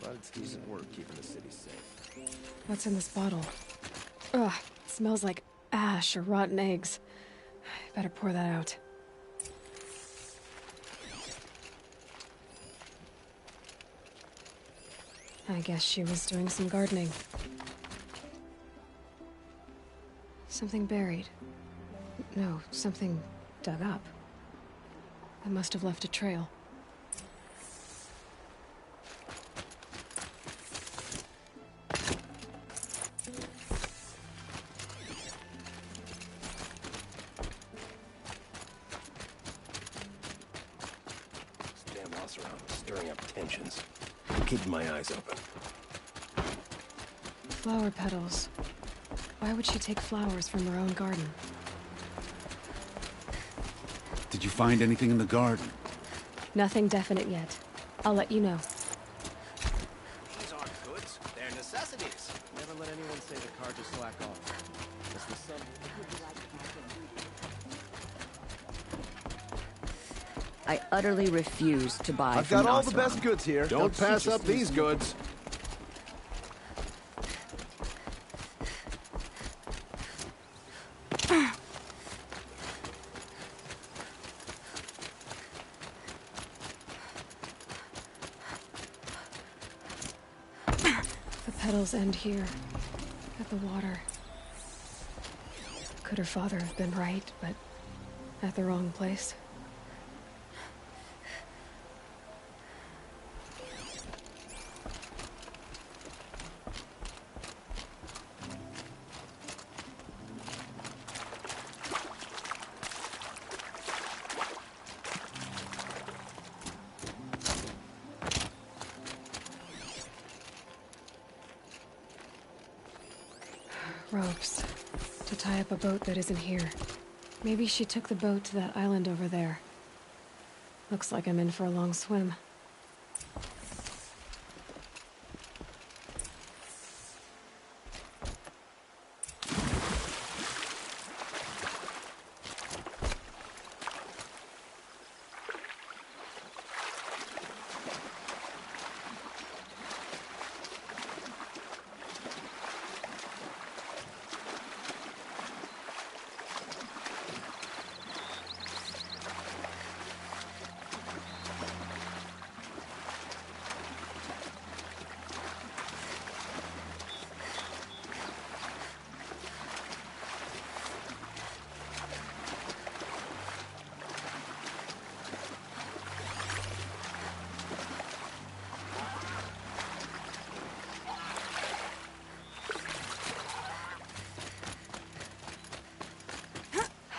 but it's decent work keeping the city safe. What's in this bottle? Ugh, it smells like ash or rotten eggs. I better pour that out. I guess she was doing some gardening. Something buried. No, something dug up. I must have left a trail. This damn house around is stirring up tensions. I'm keeping my eyes open. Flower petals. Why would she take flowers from her own garden? Did you find anything in the garden? Nothing definite yet. I'll let you know. These aren't goods, they're necessities. Never let anyone say the hard to slack off. As the sun... I utterly refuse to buy I've from got all the Oseram. best goods here. Don't pass up these goods. The petals end here, at the water. Could her father have been right, but at the wrong place? Ropes. To tie up a boat that isn't here. Maybe she took the boat to that island over there. Looks like I'm in for a long swim.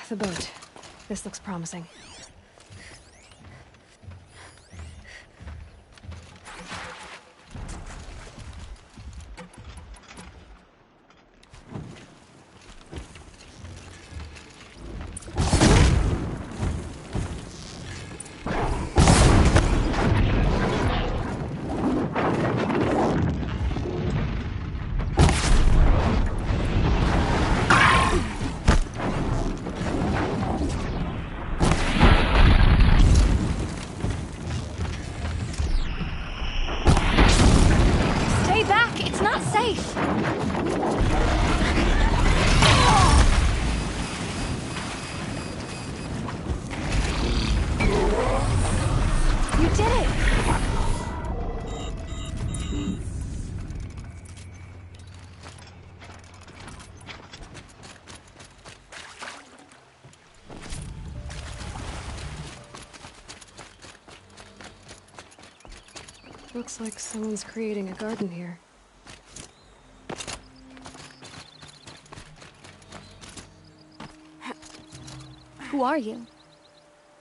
The boat. This looks promising. Looks like someone's creating a garden here. Who are you?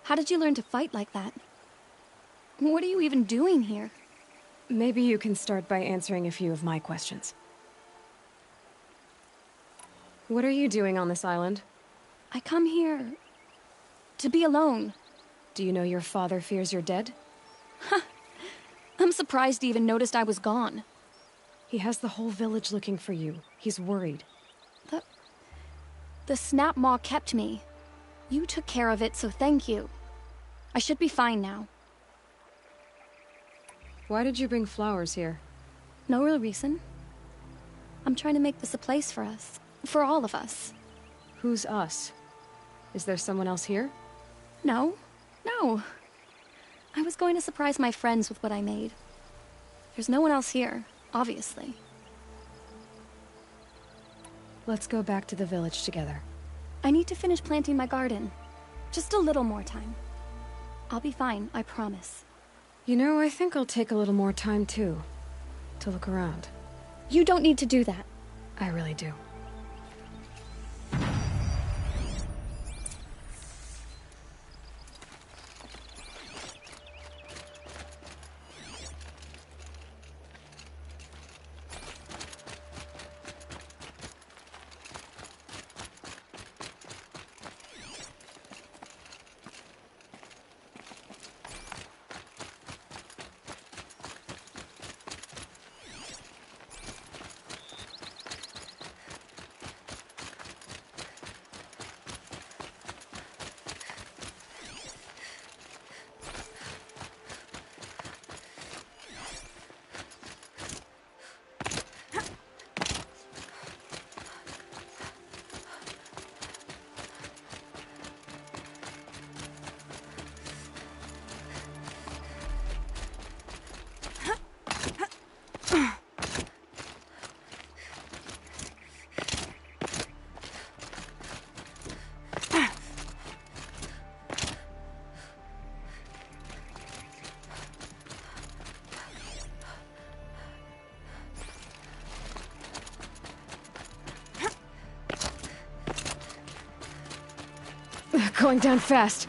How did you learn to fight like that? What are you even doing here? Maybe you can start by answering a few of my questions. What are you doing on this island? I come here to be alone. Do you know your father fears you're dead? Huh. I'm surprised he even noticed I was gone. He has the whole village looking for you. He's worried. The Snap Maw kept me. You took care of it, so thank you. I should be fine now. Why did you bring flowers here? No real reason. I'm trying to make this a place for us. For all of us. Who's us? Is there someone else here? No. No. I was going to surprise my friends with what I made. There's no one else here, obviously. Let's go back to the village together. I need to finish planting my garden. Just a little more time. I'll be fine, I promise. You know, I think I'll take a little more time too. To look around. You don't need to do that. I really do. Going down fast.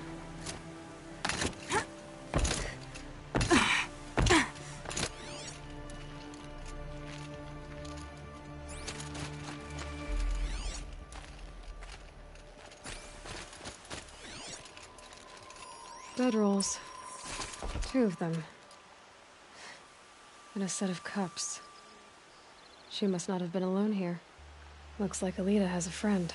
Bedrolls. 2 of them. And a set of cups. She must not have been alone here. Looks like Alita has a friend.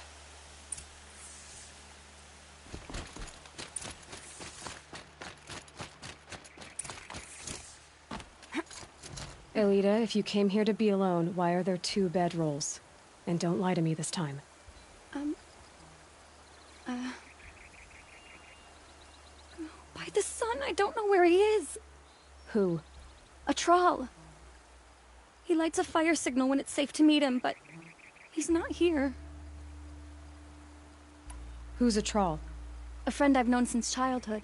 Alita, if you came here to be alone, why are there 2 bedrolls? And don't lie to me this time. By the sun, I don't know where he is. Who? A Thrall. He lights a fire signal when it's safe to meet him, but he's not here. Who's a Thrall? A friend I've known since childhood.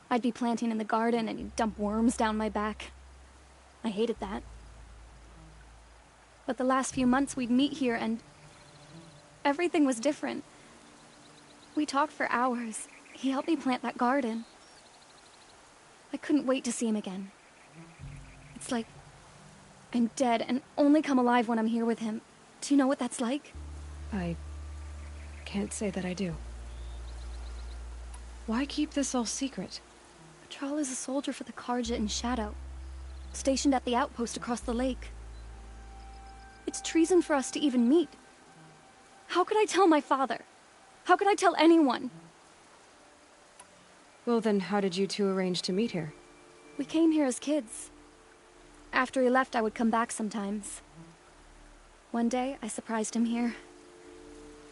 I'd be planting in the garden and he'd dump worms down my back. I hated that. But the last few months we'd meet here and everything was different. We talked for hours. He helped me plant that garden. I couldn't wait to see him again. It's like I'm dead and only come alive when I'm here with him. Do you know what that's like? I can't say that I do. Why keep this all secret? Thrall is a soldier for the Carja in Shadow, stationed at the outpost across the lake. It's treason for us to even meet. How could I tell my father? How could I tell anyone? Well then, how did you 2 arrange to meet here? We came here as kids. After he left, I would come back sometimes. One day, I surprised him here.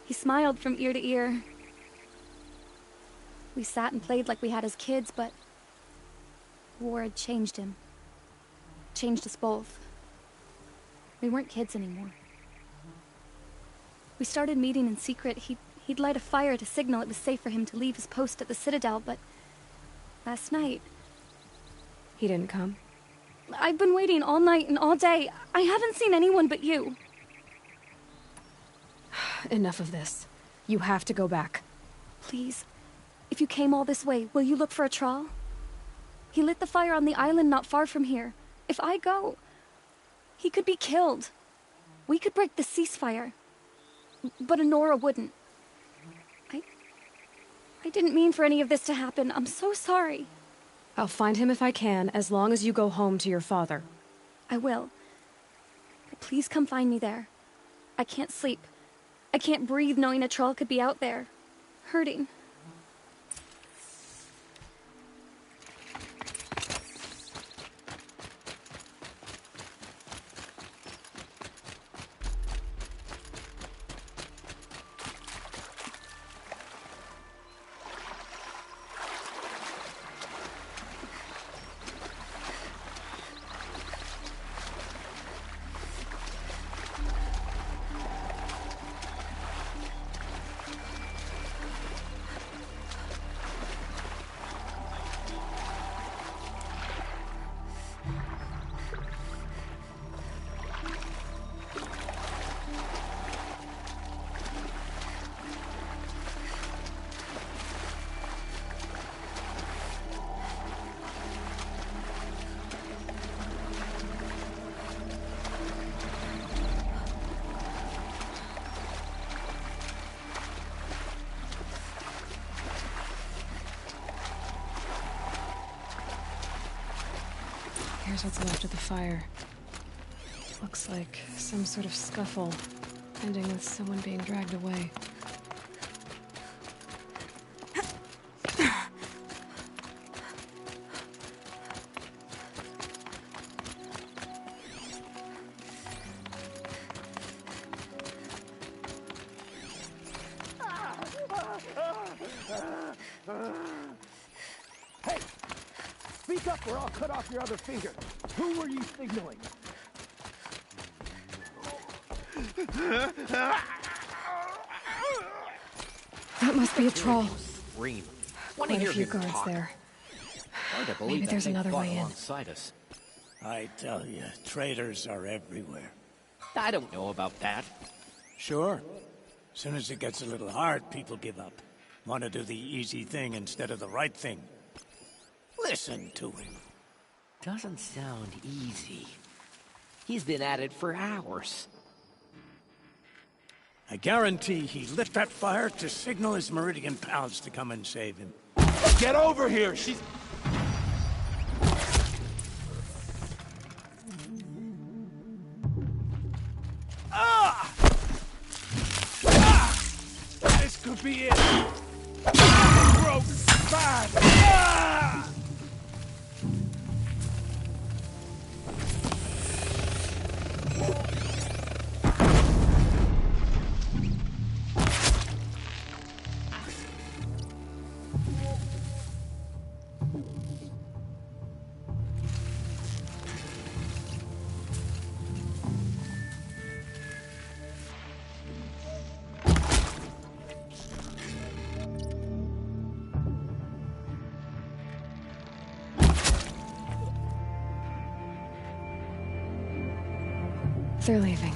He smiled from ear to ear. We sat and played like we had as kids, but war had changed him. Changed us both. We weren't kids anymore. We started meeting in secret. He'd light a fire to signal it was safe for him to leave his post at the Citadel, but last night... He didn't come? I've been waiting all night and all day. I haven't seen anyone but you. Enough of this. You have to go back. Please. If you came all this way, will you look for a Thrall? He lit the fire on the island not far from here. If I go, he could be killed. We could break the ceasefire. But Honora wouldn't. I didn't mean for any of this to happen. I'm so sorry. I'll find him if I can, as long as you go home to your father. I will. But please come find me there. I can't sleep. I can't breathe knowing a Thrall could be out there, hurting. Here's what's left of the fire. Looks like some sort of scuffle, ending with someone being dragged away. Hey! Speak up or I'll cut off your other finger. Who were you signaling? That must be a Thrall. Scream. Quite a few guards there. Maybe there's another way in. Alongside us. I tell you, traitors are everywhere. I don't know about that. Sure. As soon as it gets a little hard, people give up. Want to do the easy thing instead of the right thing. Listen to him. Doesn't sound easy. He's been at it for hours. I guarantee he lit that fire to signal his Meridian pals to come and save him. Get over here! She's... Ah! Ah! This could be it! Broke bad! Ah! They're leaving.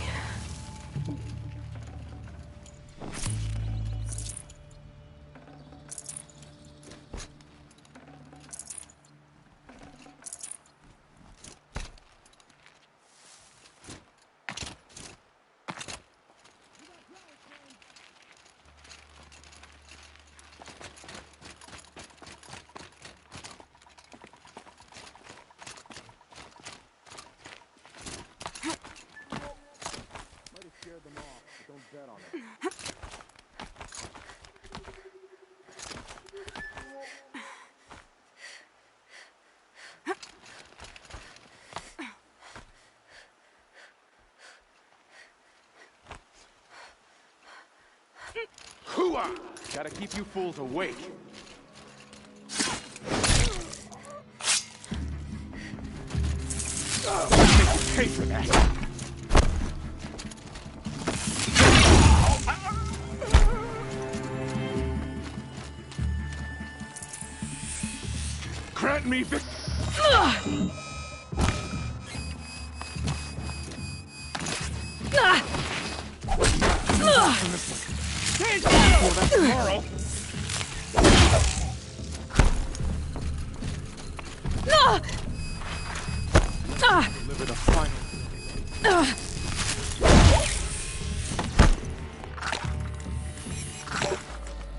Hooah! Gotta keep you fools awake. Pay for that. Grant me tomorrow. Deliver the final.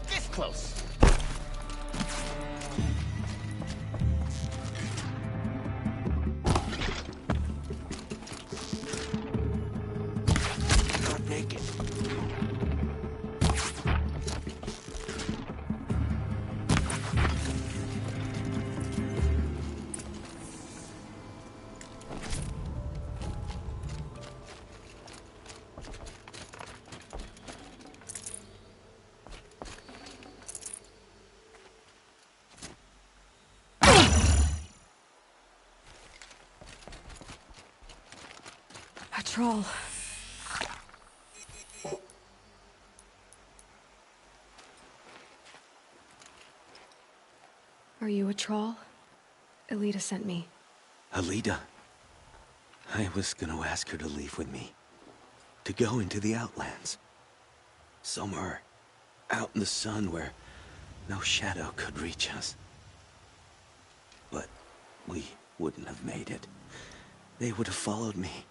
This close. Not naked. A troll. Are you a troll? Elita sent me. Alita. I was gonna ask her to leave with me. To go into the Outlands. Somewhere out in the sun where no shadow could reach us. But we wouldn't have made it. They would have followed me.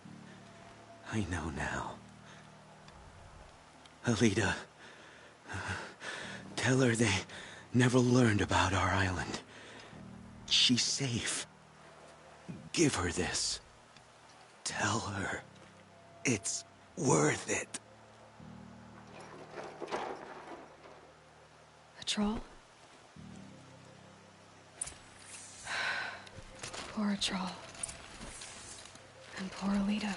I know now. Alita, tell her they never learned about our island. She's safe. Give her this. Tell her it's worth it. A troll? Poor troll. And poor Alita.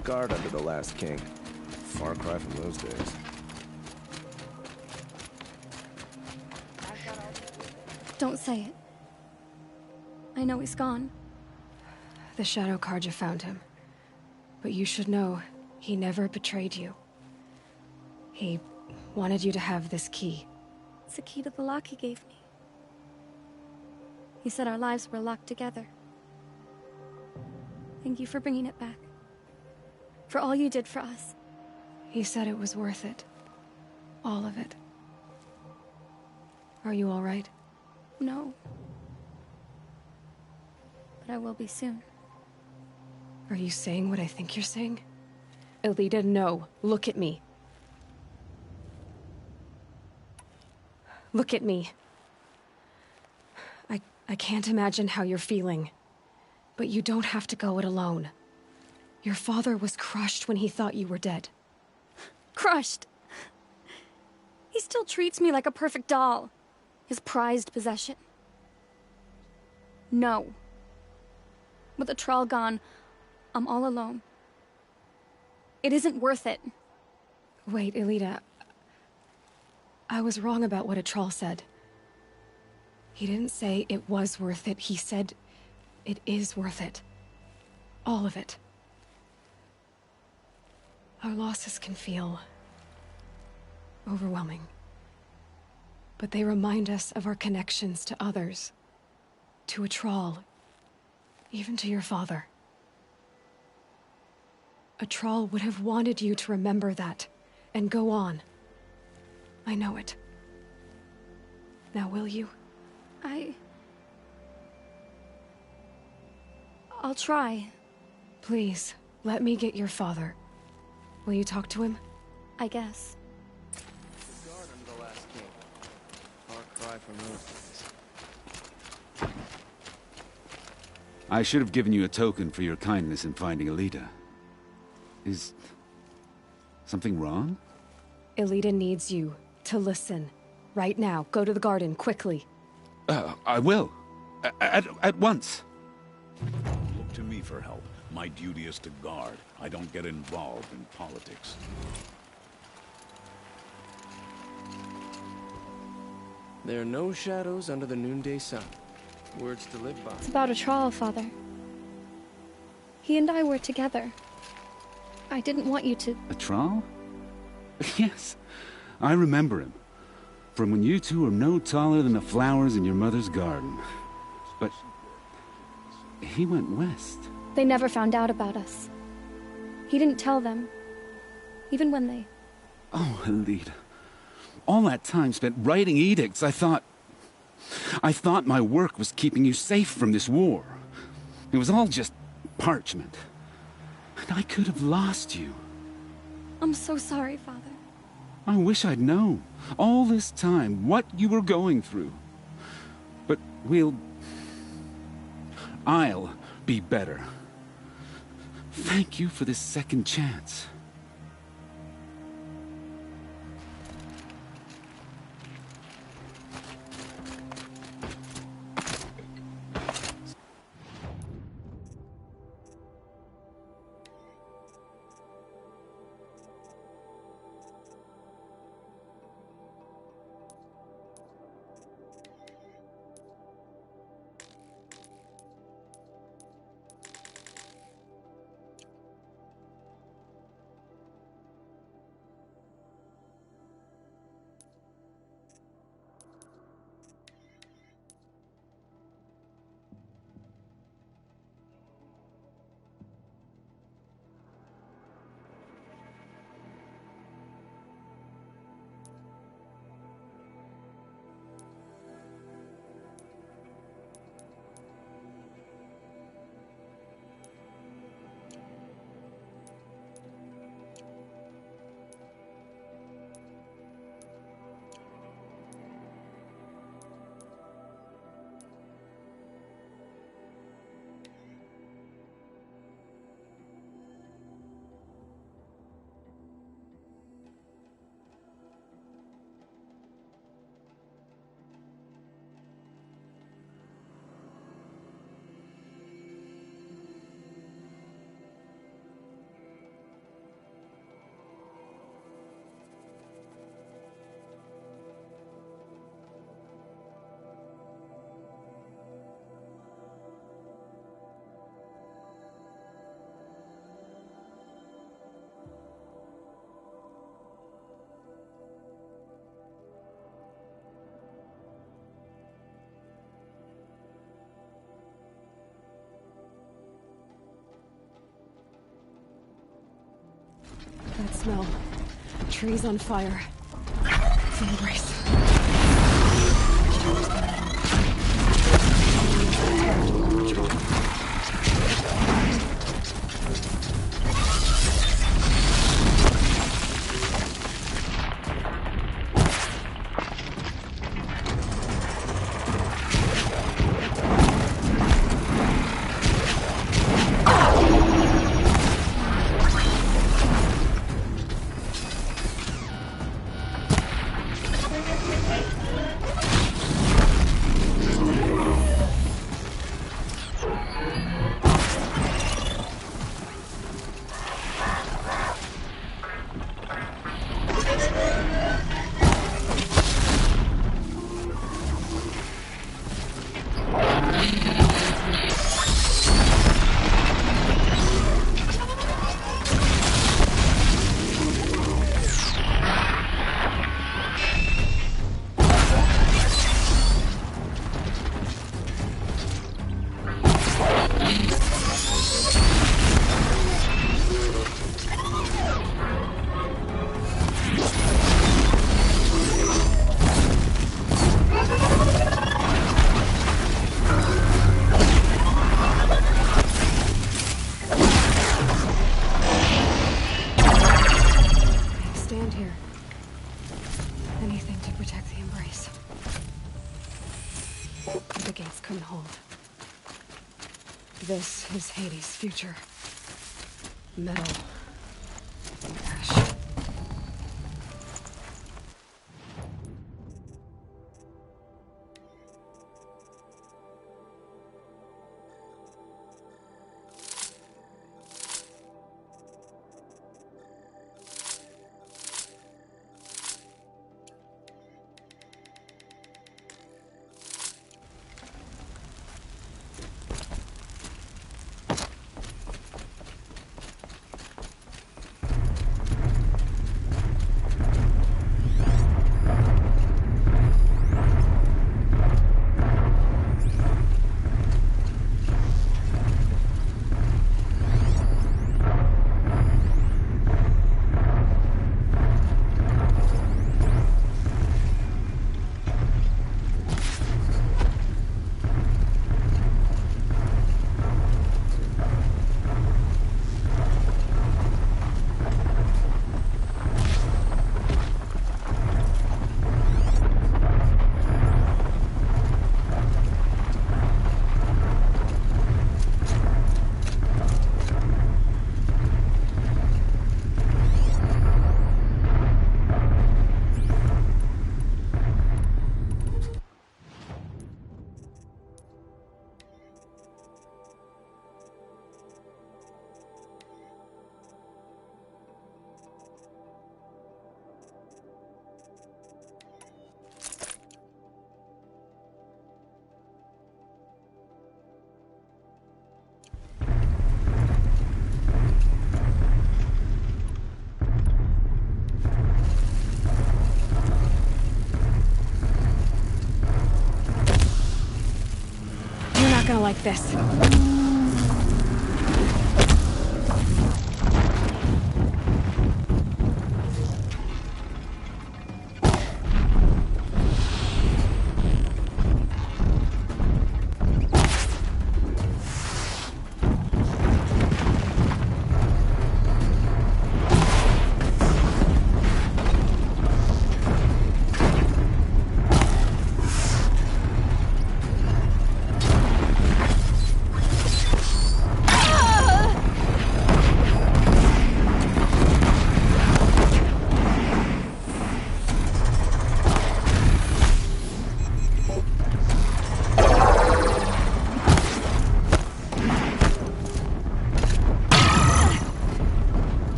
guard under the last king. Far cry from those days. Don't say it. I know he's gone. The Shadow Carja found him. But you should know, he never betrayed you. He wanted you to have this key. It's the key to the lock he gave me. He said our lives were locked together. Thank you for bringing it back. For all you did for us. He said it was worth it. All of it. Are you all right? No. But I will be soon. Are you saying what I think you're saying? Elita, no. Look at me. Look at me. I can't imagine how you're feeling. But you don't have to go it alone. Your father was crushed when he thought you were dead. Crushed? He still treats me like a perfect doll. His prized possession. No. With the Thrall gone, I'm all alone. It isn't worth it. Wait, Elita. I was wrong about what a Thrall said. He didn't say it was worth it. He said it is worth it. All of it. Our losses can feel overwhelming. But they remind us of our connections to others. To a Thrall. Even to your father. A Thrall would have wanted you to remember that, and go on. I know it. Now will you? I'll try. Please, let me get your father. Will you talk to him? I guess. The guard under the last king. Far cry from those days. I should have given you a token for your kindness in finding Elita. Is something wrong? Elita needs you to listen. Right now. Go to the garden, quickly. I will. At once. Look to me for help. My duty is to guard. I don't get involved in politics. There are no shadows under the noonday sun. Words to live by. It's about a Thrall, Father. He and I were together. I didn't want you to... A Thrall? Yes, I remember him. From when you two were no taller than the flowers in your mother's garden. But he went west. They never found out about us. He didn't tell them. Even when they... Oh, Elita. All that time spent writing edicts, I thought my work was keeping you safe from this war. It was all just parchment. And I could have lost you. I'm so sorry, Father. I wish I'd known, all this time, what you were going through. But I'll be better. Thank you for this second chance. That smell. Trees on fire. The embrace. This is Hades' future. Metal. Ash. Gonna like this.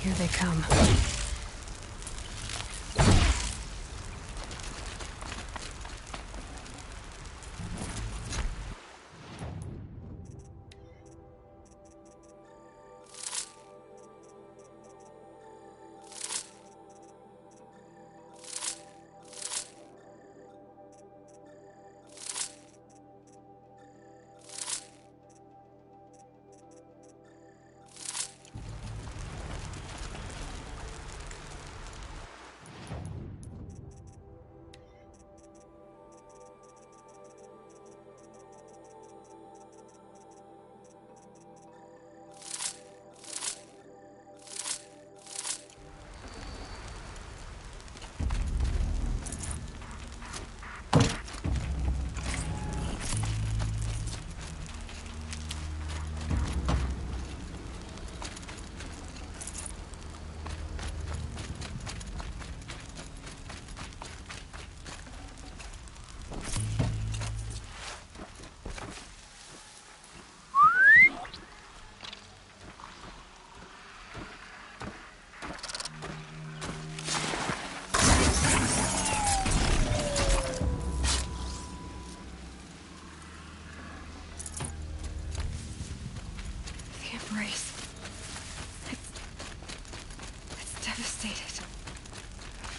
Here they come.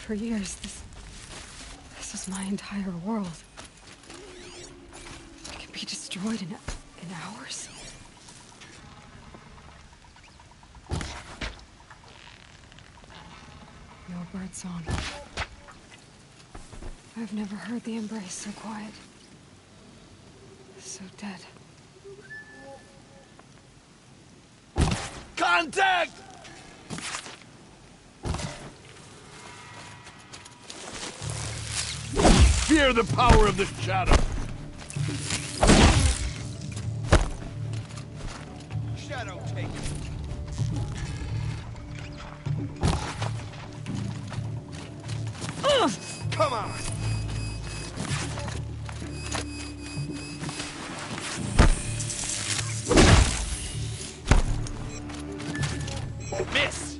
For years, this was my entire world. It can be destroyed in hours. No birdsong. I've never heard the embrace so quiet. So dead. Contact! Fear the power of the shadow. Shadow take it. Come on. Miss.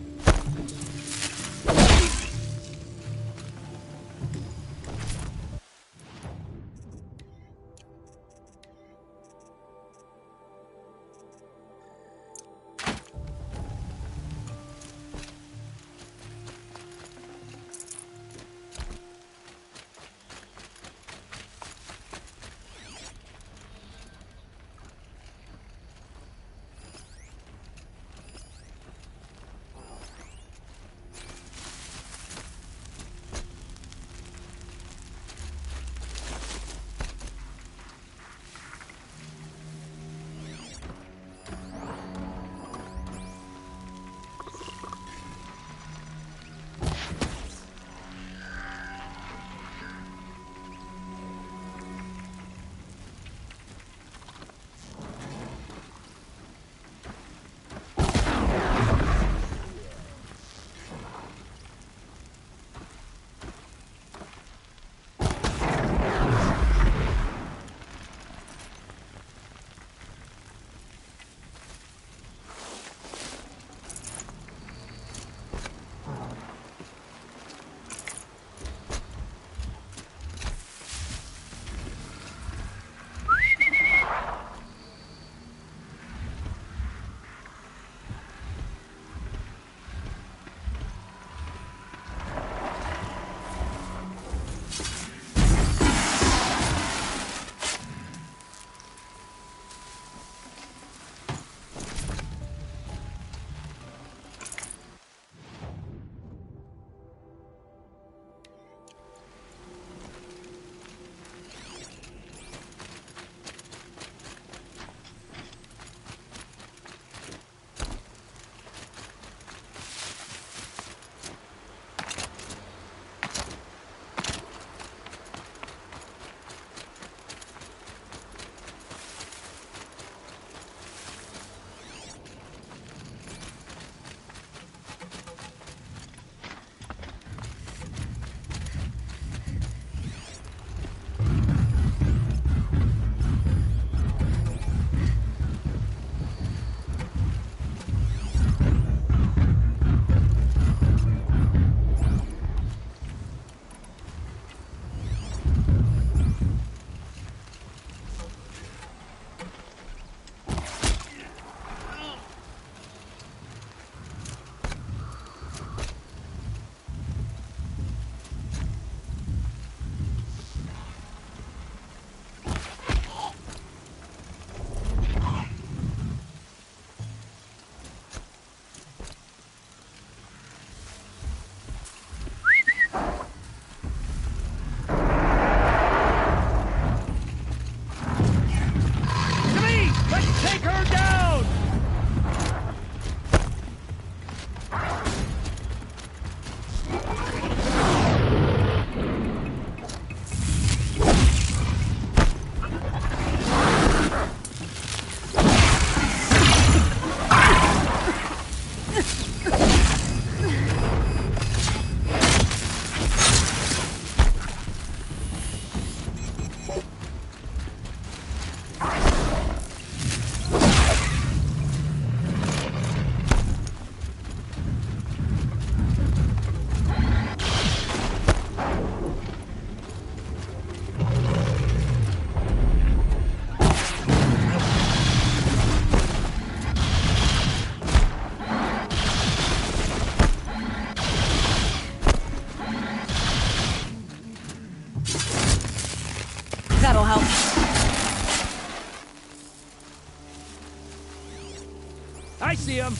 see him?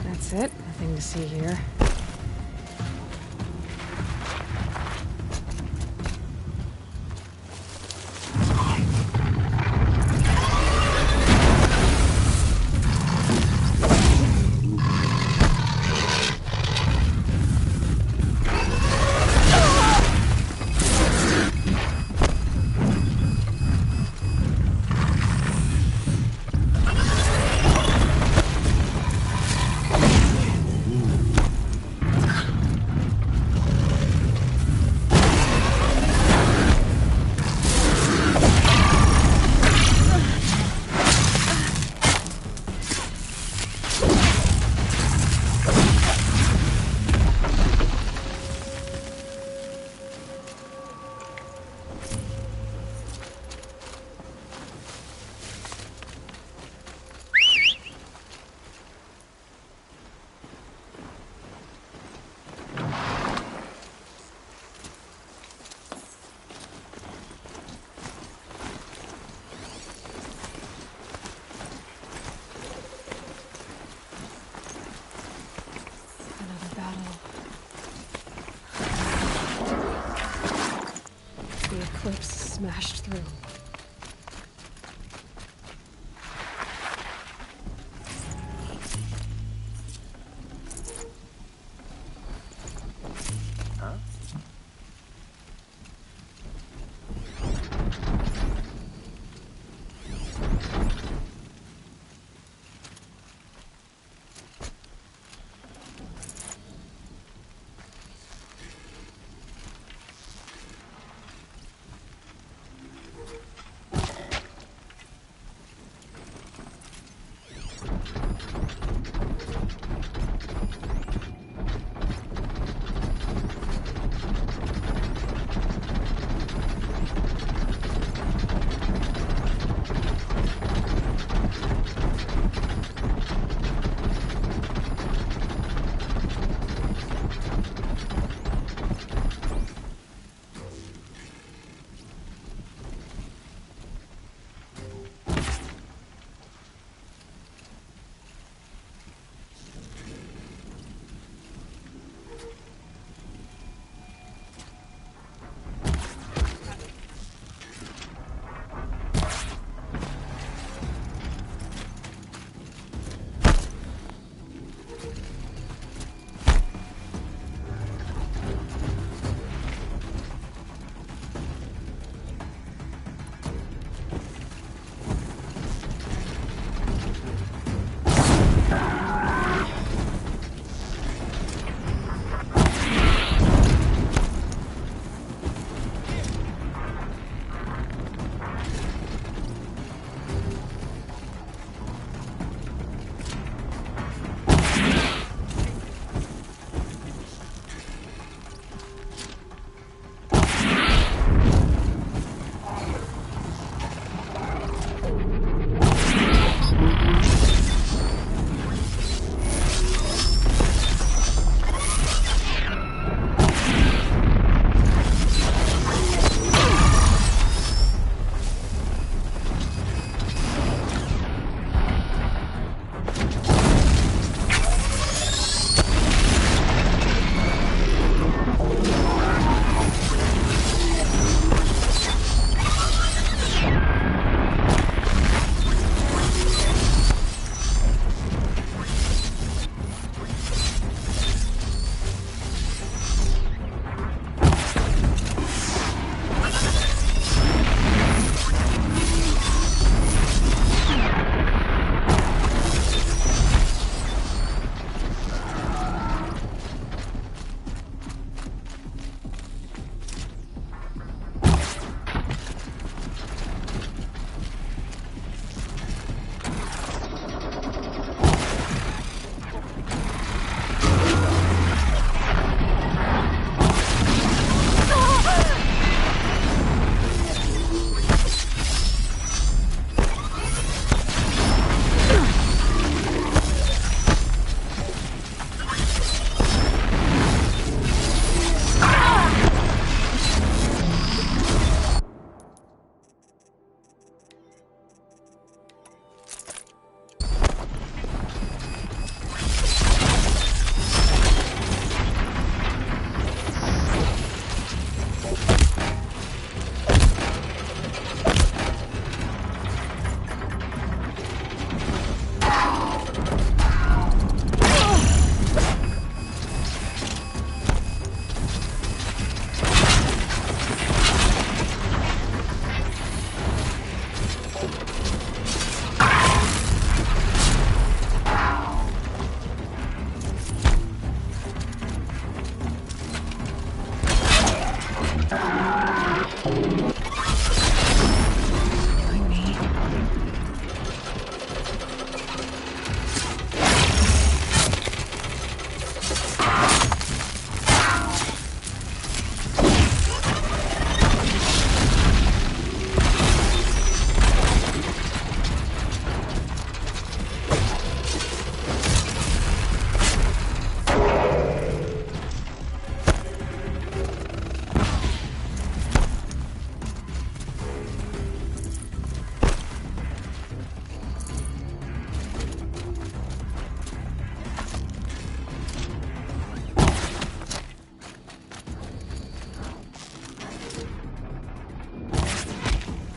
That's it. Nothing to see here. Smashed through. Huh?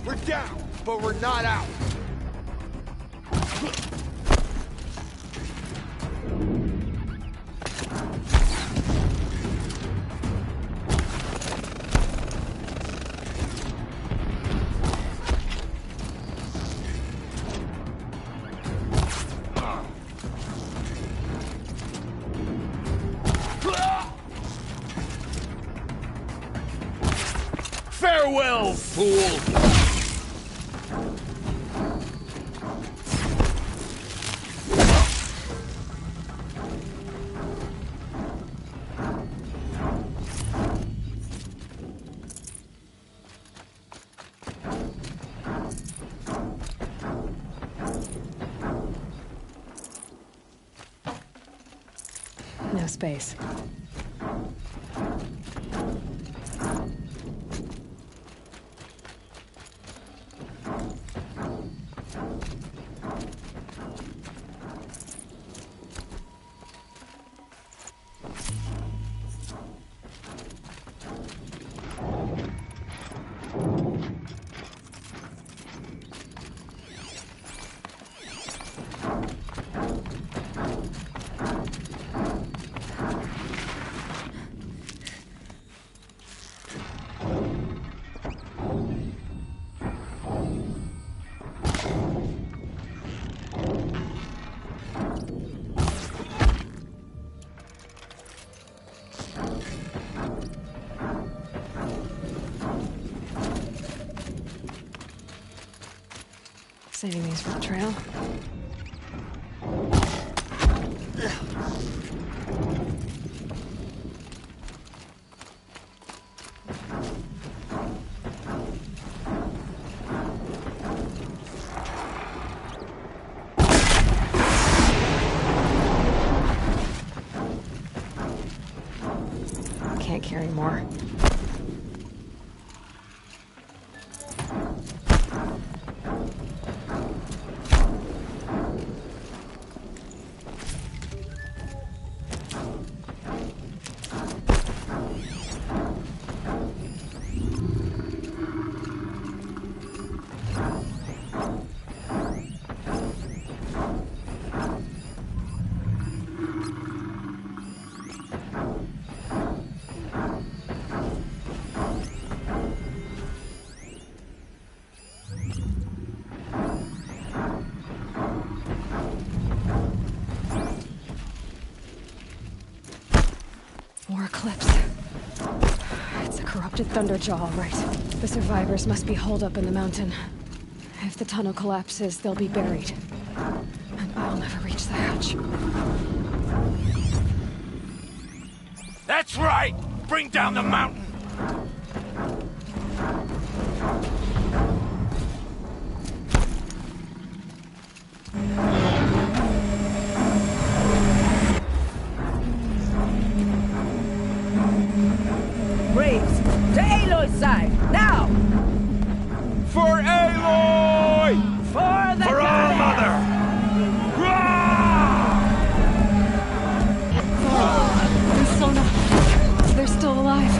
We're down, but we're not out. Farewell, fool! No space. Saving these for the trail. Can't carry more. More Eclipse. It's a corrupted Thunderjaw, all right. The survivors must be holed up in the mountain. If the tunnel collapses, they'll be buried. And I'll never reach the hatch. That's right! Bring down the mountain! Braves, to Aloy's side, now! For Aloy! For the For our mother! And Sona. They're still alive.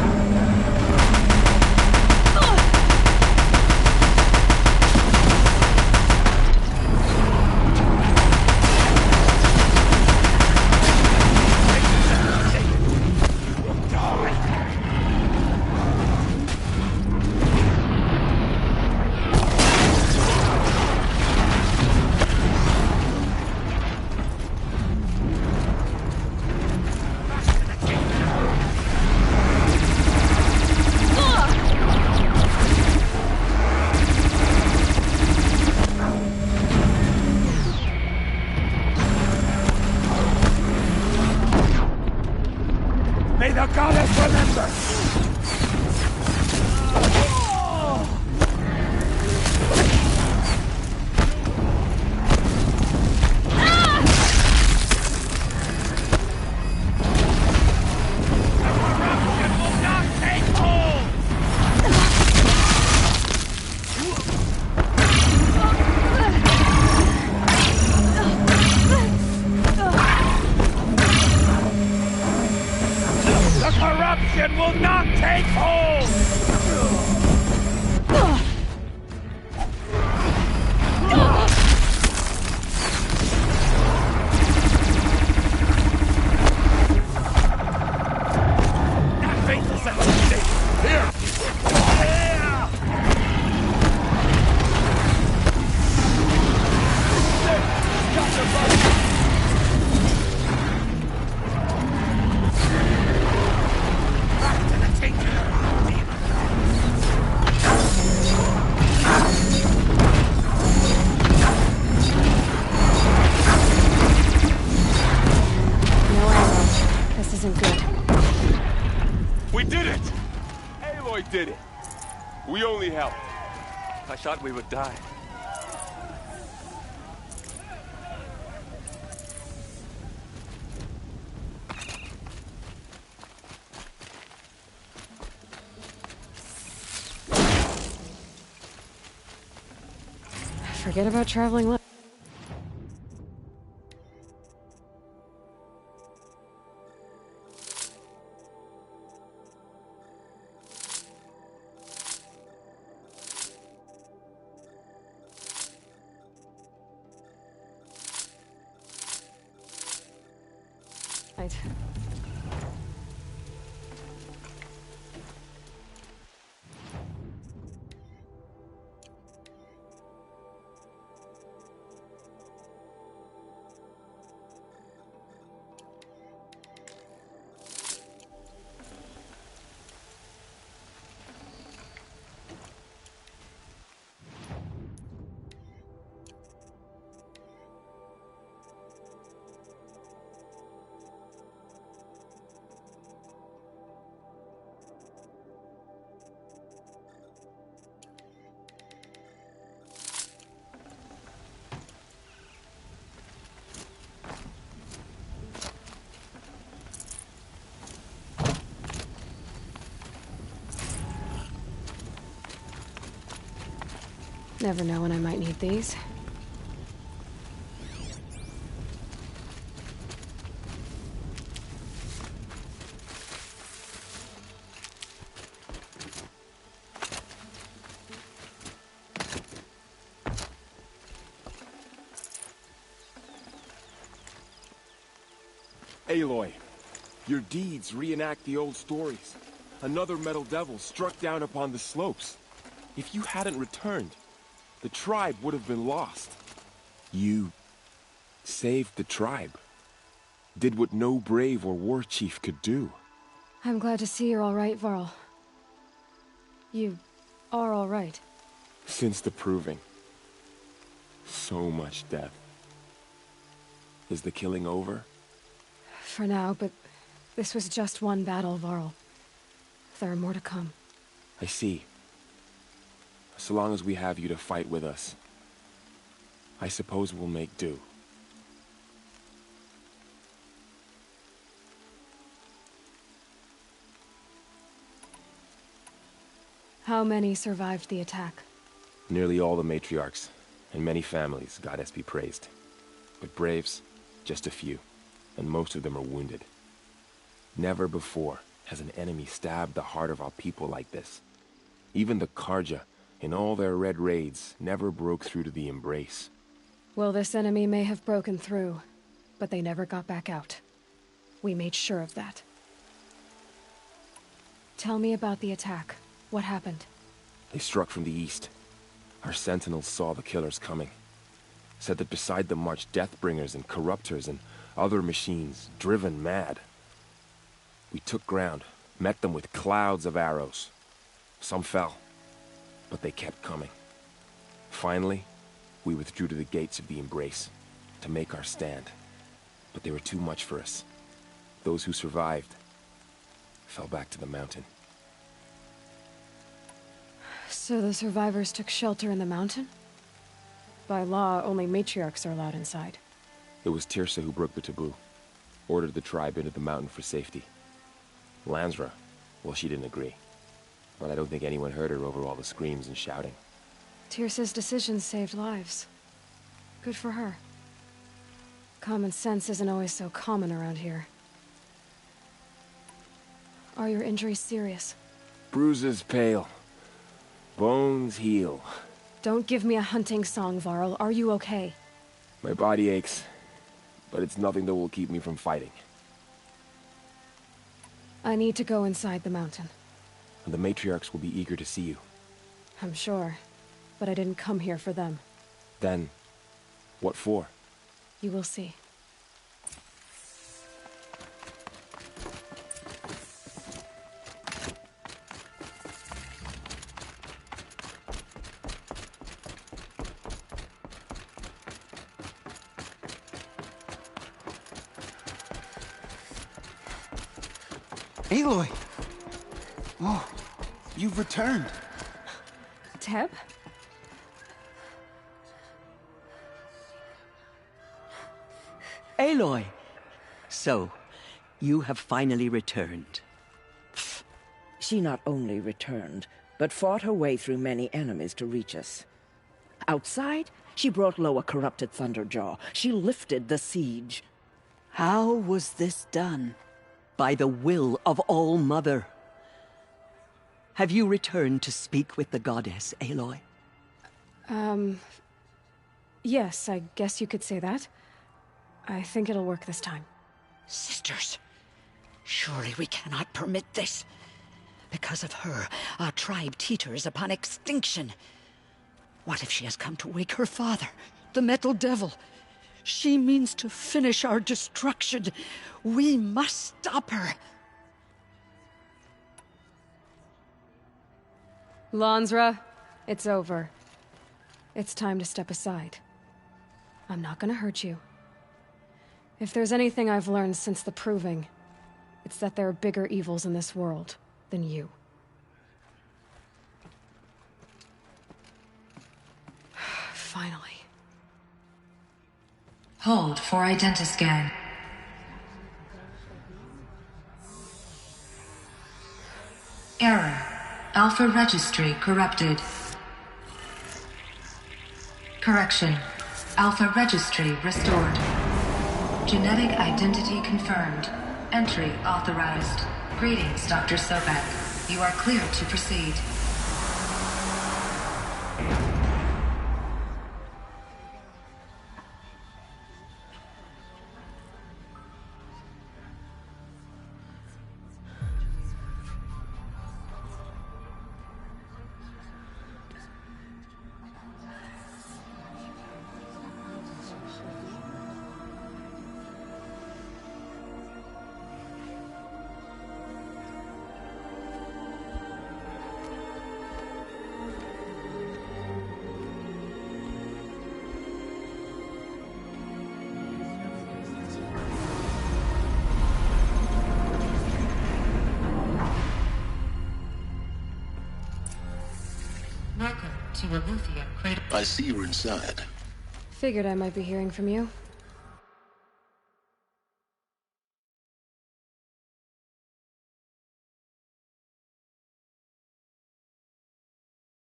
We only helped. I thought we would die. Forget about traveling left. Right. Never know when I might need these. Aloy, your deeds reenact the old stories. Another Metal Devil struck down upon the slopes. If you hadn't returned, the tribe would have been lost. You saved the tribe. Did what no brave or war chief could do. I'm glad to see you're all right, Varl. You are all right. Since the Proving. So much death. Is the killing over? For now, but this was just one battle, Varl. There are more to come. I see. So long as we have you to fight with us, I suppose we'll make do. How many survived the attack? Nearly all the matriarchs, and many families, goddess be praised. But braves, just a few, and most of them are wounded. Never before has an enemy stabbed the heart of our people like this. Even the Karja, in all their red raids, never broke through to the Embrace. Well, this enemy may have broken through, but they never got back out. We made sure of that. Tell me about the attack. What happened? They struck from the east. Our sentinels saw the killers coming. Said that beside them marched Deathbringers and Corruptors and other machines, driven mad. We took ground, met them with clouds of arrows. Some fell, but they kept coming. Finally, we withdrew to the gates of the Embrace to make our stand. But they were too much for us. Those who survived fell back to the mountain. So the survivors took shelter in the mountain? By law, only matriarchs are allowed inside. It was Tirsa who broke the taboo. Ordered the tribe into the mountain for safety. Lansra, well, she didn't agree. But I don't think anyone heard her over all the screams and shouting. Tirsa's decisions saved lives. Good for her. Common sense isn't always so common around here. Are your injuries serious? Bruises pale. Bones heal. Don't give me a hunting song, Varl. Are you okay? My body aches, but it's nothing that will keep me from fighting. I need to go inside the mountain. And the matriarchs will be eager to see you. I'm sure, but I didn't come here for them. Then, what for? You will see. Aloy! Oh, you've returned. Teb? Aloy! So, you have finally returned. She not only returned, but fought her way through many enemies to reach us. Outside, she brought low a corrupted Thunderjaw. She lifted the siege. How was this done? By the will of All-Mother. Have you returned to speak with the goddess, Aloy? Yes, I guess you could say that. I think it'll work this time. Sisters, surely we cannot permit this. Because of her, our tribe teeters upon extinction. What if she has come to wake her father, the Metal Devil? She means to finish our destruction. We must stop her. Lansra, it's over. It's time to step aside. I'm not gonna hurt you. If there's anything I've learned since the Proving, it's that there are bigger evils in this world than you. Finally. Hold for identiscan. Error. Alpha registry corrupted. Correction. Alpha registry restored. Genetic identity confirmed. Entry authorized. Greetings, Dr. Sobek. You are cleared to proceed. I see you're inside. Figured I might be hearing from you.